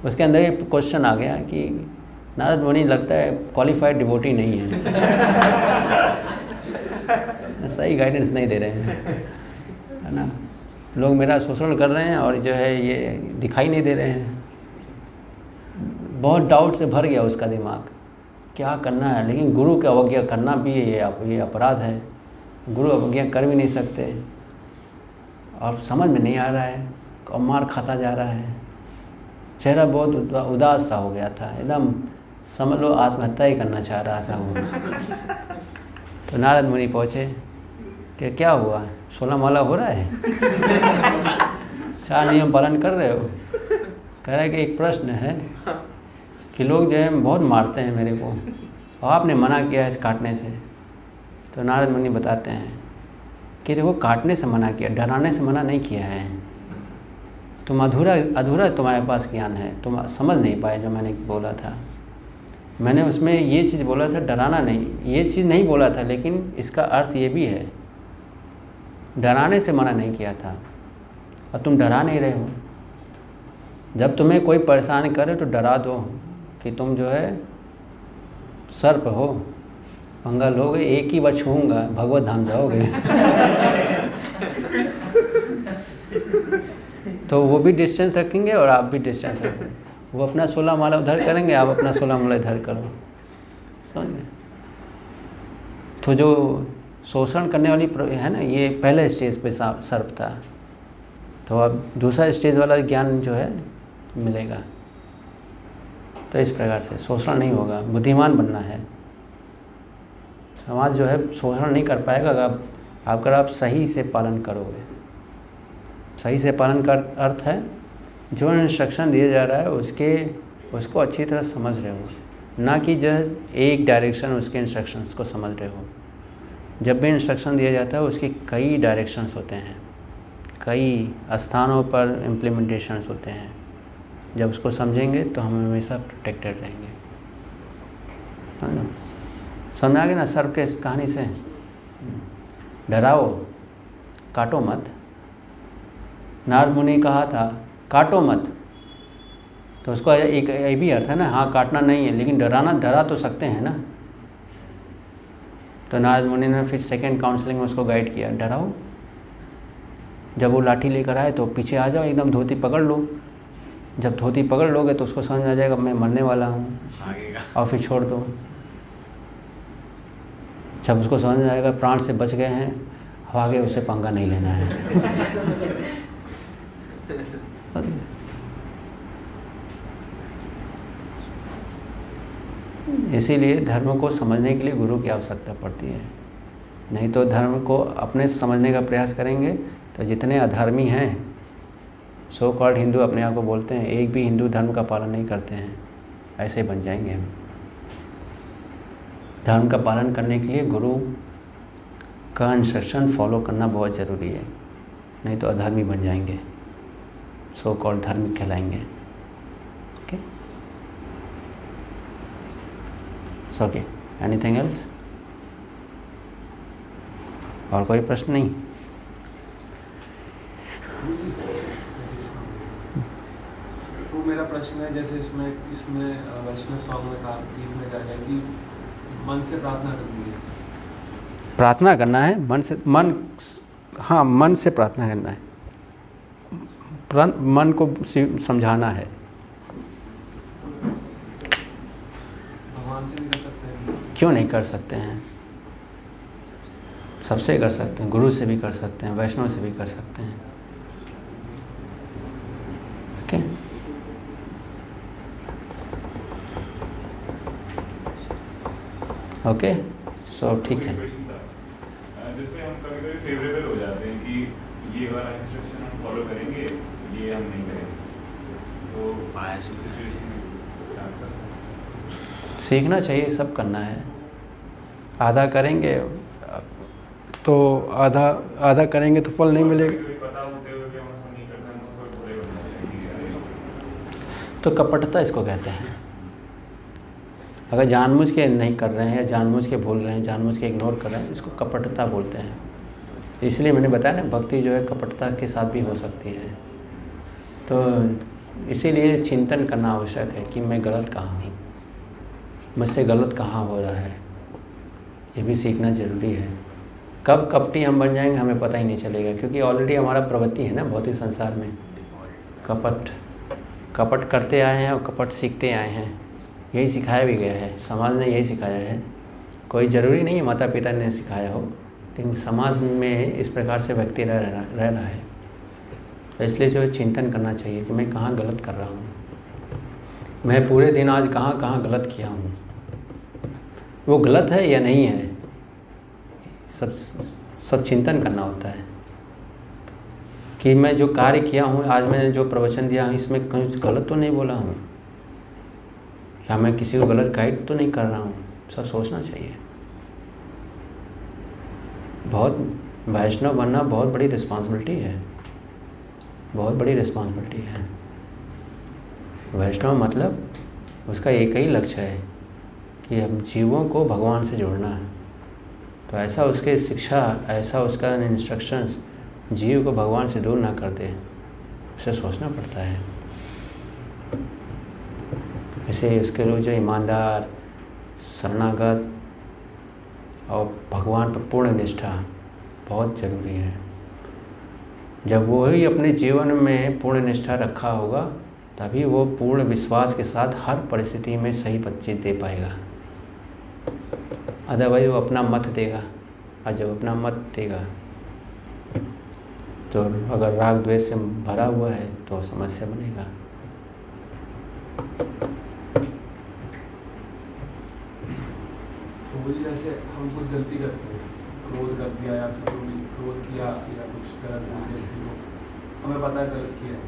उसके अंदर ये क्वेश्चन आ गया कि नारद मुनि लगता है क्वालिफाइड डिवोटी नहीं है, सही गाइडेंस नहीं दे रहे हैं, है ना। लोग मेरा शोषण कर रहे हैं और जो है ये दिखाई नहीं दे रहे हैं। बहुत डाउट से भर गया उसका दिमाग, क्या करना है। लेकिन गुरु की अवज्ञा करना भी ये अपराध है, गुरु अवज्ञा कर भी नहीं सकते। और समझ में नहीं आ रहा है और मार खाता जा रहा है। चेहरा बहुत उदास सा हो गया था, एकदम समझ लो आत्महत्या ही करना चाह रहा था वो। तो नारद मुनि पहुँचे कि क्या हुआ, 16 माला हो रहा है, 4 नियम पालन कर रहे हो? कह रहा है कि एक प्रश्न है कि लोग जो है बहुत मारते हैं मेरे को और आपने मना किया है इस काटने से। तो नारद मुनि बताते हैं कि देखो काटने से मना किया, डराने से मना नहीं किया है। तुम अधूरा तुम्हारे पास ज्ञान है, तुम समझ नहीं पाए जो मैंने बोला था। मैंने उसमें ये चीज़ बोला था, डराना नहीं, ये चीज़ नहीं बोला था, लेकिन इसका अर्थ ये भी है, डराने से मना नहीं किया था और तुम डरा नहीं रहे हो। जब तुम्हें कोई परेशान करे तो डरा दो कि तुम जो है सर्प हो, पंगा लोगे, एक ही बार छूऊंगा भगवत धाम जाओगे। तो वो भी डिस्टेंस रखेंगे और आप भी डिस्टेंस रखेंगे। वो अपना 16 माला उधर करेंगे, आप अपना 16 माला इधर करो, समझ गए। तो जो शोषण करने वाली है ना, ये पहले स्टेज पे सर्प था। तो अब दूसरा स्टेज वाला ज्ञान जो है मिलेगा। तो इस प्रकार से शोषण नहीं होगा, बुद्धिमान बनना है। समाज जो है शोषण नहीं कर पाएगा अगर आप सही से पालन करोगे। सही से पालन का अर्थ है जो इंस्ट्रक्शन दिया जा रहा है उसको अच्छी तरह समझ रहे हो, ना कि जो है एक डायरेक्शन उसके इंस्ट्रक्शंस को समझ रहे हो। जब भी इंस्ट्रक्शन दिया जाता है उसके कई डायरेक्शंस होते हैं, कई स्थानों पर इम्प्लीमेंटेशंस होते हैं। जब उसको समझेंगे तो हम हमेशा प्रोटेक्टेड रहेंगे। समझ आ गया ना सर्प के इस कहानी से? डराओ, काटो मत। नारद मुनि कहा था काटो मत, तो उसका एक ये भी अर्थ है ना, हाँ काटना नहीं है, लेकिन डरा तो सकते हैं ना। तो नारद मुनि ने फिर सेकंड काउंसलिंग में उसको गाइड किया, डराओ। जब वो लाठी लेकर आए तो पीछे आ जाओ, एकदम धोती पकड़ लो। जब धोती पकड़ लोगे तो उसको समझ में आ जाएगा मैं मरने वाला हूँ, और फिर छोड़ दो। जब उसको समझ में आएगा प्राण से बच गए हैं, अब आगे उसे पंगा नहीं लेना है। इसीलिए धर्म को समझने के लिए गुरु की आवश्यकता पड़ती है। नहीं तो धर्म को अपने से समझने का प्रयास करेंगे तो जितने अधर्मी हैं, सो कॉल्ड हिंदू अपने आप को बोलते हैं, एक भी हिंदू धर्म का पालन नहीं करते हैं, ऐसे बन जाएंगे हम। धर्म का पालन करने के लिए गुरु का इंस्ट्रक्शन फॉलो करना बहुत ज़रूरी है, नहीं तो अधर्मी बन जाएंगे, सो कॉल्ड धार्मिक कहलाएंगे। Okay, okay, anything else? और कोई प्रश्न नहीं? तो मेरा प्रश्न है, जैसे इसमें वैष्णव सॉन्ग में कहा गीत में क्या है कि मन से प्रार्थना करनी है। प्रार्थना करना है मन से, हाँ मन से प्रार्थना करना है, मन को समझाना है। भगवान से भी कर सकते हैं? क्यों नहीं कर सकते हैं, सबसे कर सकते हैं, गुरु से भी कर सकते हैं, वैष्णव से भी कर सकते हैं। ओके, ओके, सो ठीक है। जैसे हम कभी कभी फेवरेबल हो जाते हैं कि ये वाला इंस्ट्रक्शन हम फॉलो करेंगे, ये हम नहीं करेंगे, तो सिचुएशन में क्या करना? सीखना चाहिए, सब करना है। आधा करेंगे तो आधा करेंगे तो फल नहीं मिलेगा। पता होते हुए कि हम उसको नहीं करते हैं, उसको बुरे बन जाएंगे। तो कपटता इसको कहते हैं। अगर जानबूझ के नहीं कर रहे हैं या जानबूझ के भूल रहे हैं, जानबूझ के इग्नोर कर रहे हैं, इसको कपटता बोलते हैं। इसलिए मैंने बताया ना, भक्ति जो है कपटता के साथ भी हो सकती है। तो इसीलिए चिंतन करना आवश्यक है कि मैं गलत कहाँ हूँ, मुझसे गलत कहाँ हो रहा है, ये भी सीखना ज़रूरी है। कब कपटी हम बन जाएंगे हमें पता ही नहीं चलेगा, क्योंकि ऑलरेडी हमारा प्रवृत्ति है ना भौतिक संसार में, कपट करते आए हैं और कपट सीखते आए हैं। यही सिखाया भी गया है, समाज ने यही सिखाया है। कोई ज़रूरी नहीं है माता पिता ने सिखाया हो, लेकिन समाज में इस प्रकार से व्यक्ति रह रहा है। तो इसलिए जो है चिंतन करना चाहिए कि मैं कहाँ गलत कर रहा हूँ, मैं पूरे दिन आज कहाँ गलत किया हूँ, वो गलत है या नहीं है, सब चिंतन करना होता है कि मैं जो कार्य किया हूँ, आज मैंने जो प्रवचन दिया हूँ, इसमें कहीं गलत तो नहीं बोला हूँ, या मैं किसी को गलत गाइड तो नहीं कर रहा हूँ। सब सोचना चाहिए। बहुत वैष्णव बनना बहुत बड़ी रिस्पॉन्सिबिलिटी है, बहुत बड़ी रिस्पॉन्सिबिलिटी है। वैष्णव मतलब उसका एक ही लक्ष्य है कि हम जीवों को भगवान से जोड़ना है। तो ऐसा उसके शिक्षा, ऐसा उसका इंस्ट्रक्शंस जीव को भगवान से दूर ना कर दे, उसे सोचना पड़ता है। ऐसे उसके लोग जो ईमानदार, शरणागत और भगवान पर पूर्ण निष्ठा बहुत ज़रूरी है। जब वो ही अपने जीवन में पूर्ण निष्ठा रखा होगा, तभी वो पूर्ण विश्वास के साथ हर परिस्थिति में सही बातचीत दे पाएगा। अदरवाइज वो अपना मत देगा, और जब अपना मत देगा तो अगर राग द्वेष से भरा हुआ है तो समस्या बनेगा। तो वही जैसे हम कुछ गलती करते हैं, क्रोध कर दिया या फिर क्रोध किया या कुछ गलत बोल दिया किसी को, हमें पता है गलत किया है,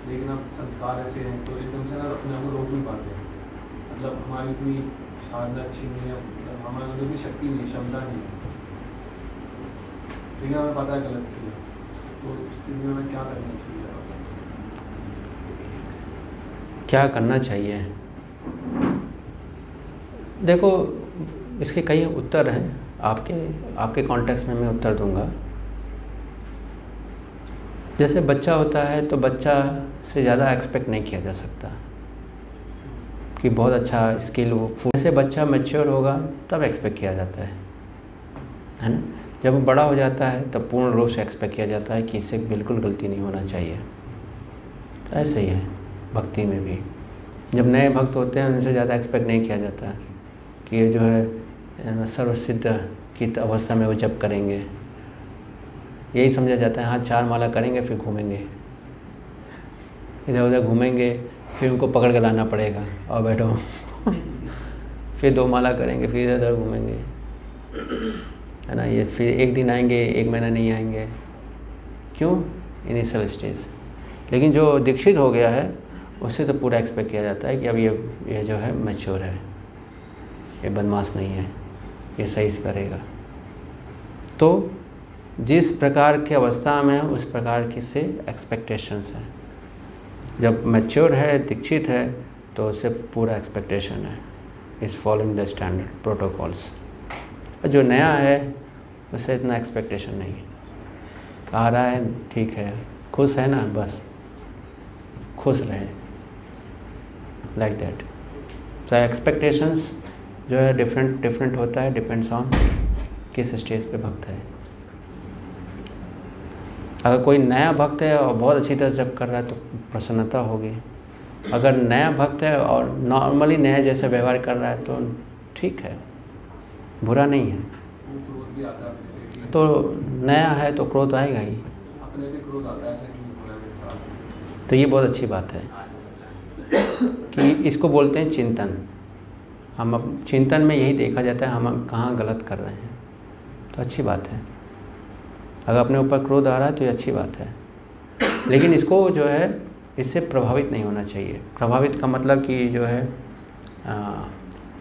लेकिन अब संस्कार ऐसे हैं तो एकदम से ना अपने आप को रोक नहीं पाते हैं। मतलब हमारी इतनी साधना अच्छी नहीं है, मतलब हमारे अंदर भी शक्ति नहीं, क्षमता नहीं है, लेकिन हमें पता है गलत किया, तो स्थिति में हमें क्या करना चाहिए? क्या करना चाहिए? देखो, इसके कई उत्तर हैं, आपके कॉन्टेक्स्ट में मैं उत्तर दूंगा। जैसे बच्चा होता है तो बच्चा से ज़्यादा एक्सपेक्ट नहीं किया जा सकता कि बहुत अच्छा स्किल हो। जैसे बच्चा मैच्योर होगा तब एक्सपेक्ट किया जाता है ना। जब वो बड़ा हो जाता है तब पूर्ण रूप से एक्सपेक्ट किया जाता है कि इससे बिल्कुल गलती नहीं होना चाहिए। तो ऐसे ही है भक्ति में भी। जब नए भक्त होते हैं उनसे ज़्यादा एक्सपेक्ट नहीं किया जाता कि ये जो है सर्वसिद्ध की अवस्था में वो जप करेंगे। यही समझा जाता है, हाँ 4 माला करेंगे फिर घूमेंगे, इधर उधर घूमेंगे, फिर उनको पकड़ के लाना पड़ेगा और बैठो फिर 2 माला करेंगे, फिर इधर उधर घूमेंगे। है ना। ये फिर एक दिन आएंगे, एक महीना नहीं आएंगे, क्यों? Initial stage. लेकिन जो दीक्षित हो गया है उससे तो पूरा एक्सपेक्ट किया जाता है कि अब ये जो है मैच्योर है, ये बदमाश नहीं है, ये सही से करेगा। तो जिस प्रकार की अवस्था में है उस प्रकार की से एक्सपेक्टेशंस हैं। जब मैच्योर है, दीक्षित है, तो उससे पूरा एक्सपेक्टेशन है, is following the standard protocols. और जो नया है उससे इतना एक्सपेक्टेशन नहीं है, आ रहा है ठीक है, खुश है ना, बस खुश रहे, लाइक दैट। तो एक्सपेक्टेशंस जो है डिफरेंट होता है, डिपेंड्स ऑन किस स्टेज पे भक्त है। अगर कोई नया भक्त है और बहुत अच्छी तरह से जप कर रहा है तो प्रसन्नता होगी। अगर नया भक्त है और नॉर्मली नया जैसा व्यवहार कर रहा है तो ठीक है, बुरा नहीं है। क्रोध भी आता है, तो नया है तो क्रोध आएगा ही, अपने भी क्रोध आता है, ऐसा क्यों हो रहा है मेरे साथ? तो ये बहुत अच्छी बात है कि इसको बोलते हैं चिंतन। हम अब चिंतन में यही देखा जाता है हम कहाँ गलत कर रहे हैं, तो अच्छी बात है। अगर अपने ऊपर क्रोध आ रहा है तो ये अच्छी बात है, लेकिन इसको जो है इससे प्रभावित नहीं होना चाहिए। प्रभावित का मतलब कि जो है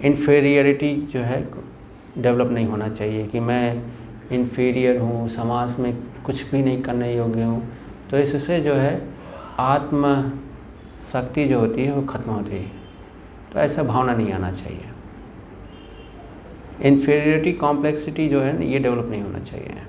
इन्फीरियरिटी जो है डेवलप नहीं होना चाहिए कि मैं इन्फीरियर हूँ, समाज में कुछ भी नहीं करने योग्य हूँ। तो इससे जो है आत्म शक्ति जो होती है वो खत्म होती है। तो ऐसा भावना नहीं आना चाहिए। इन्फीरियरिटी कॉम्प्लेक्सिटी जो है ना, ये डेवलप नहीं होना चाहिए।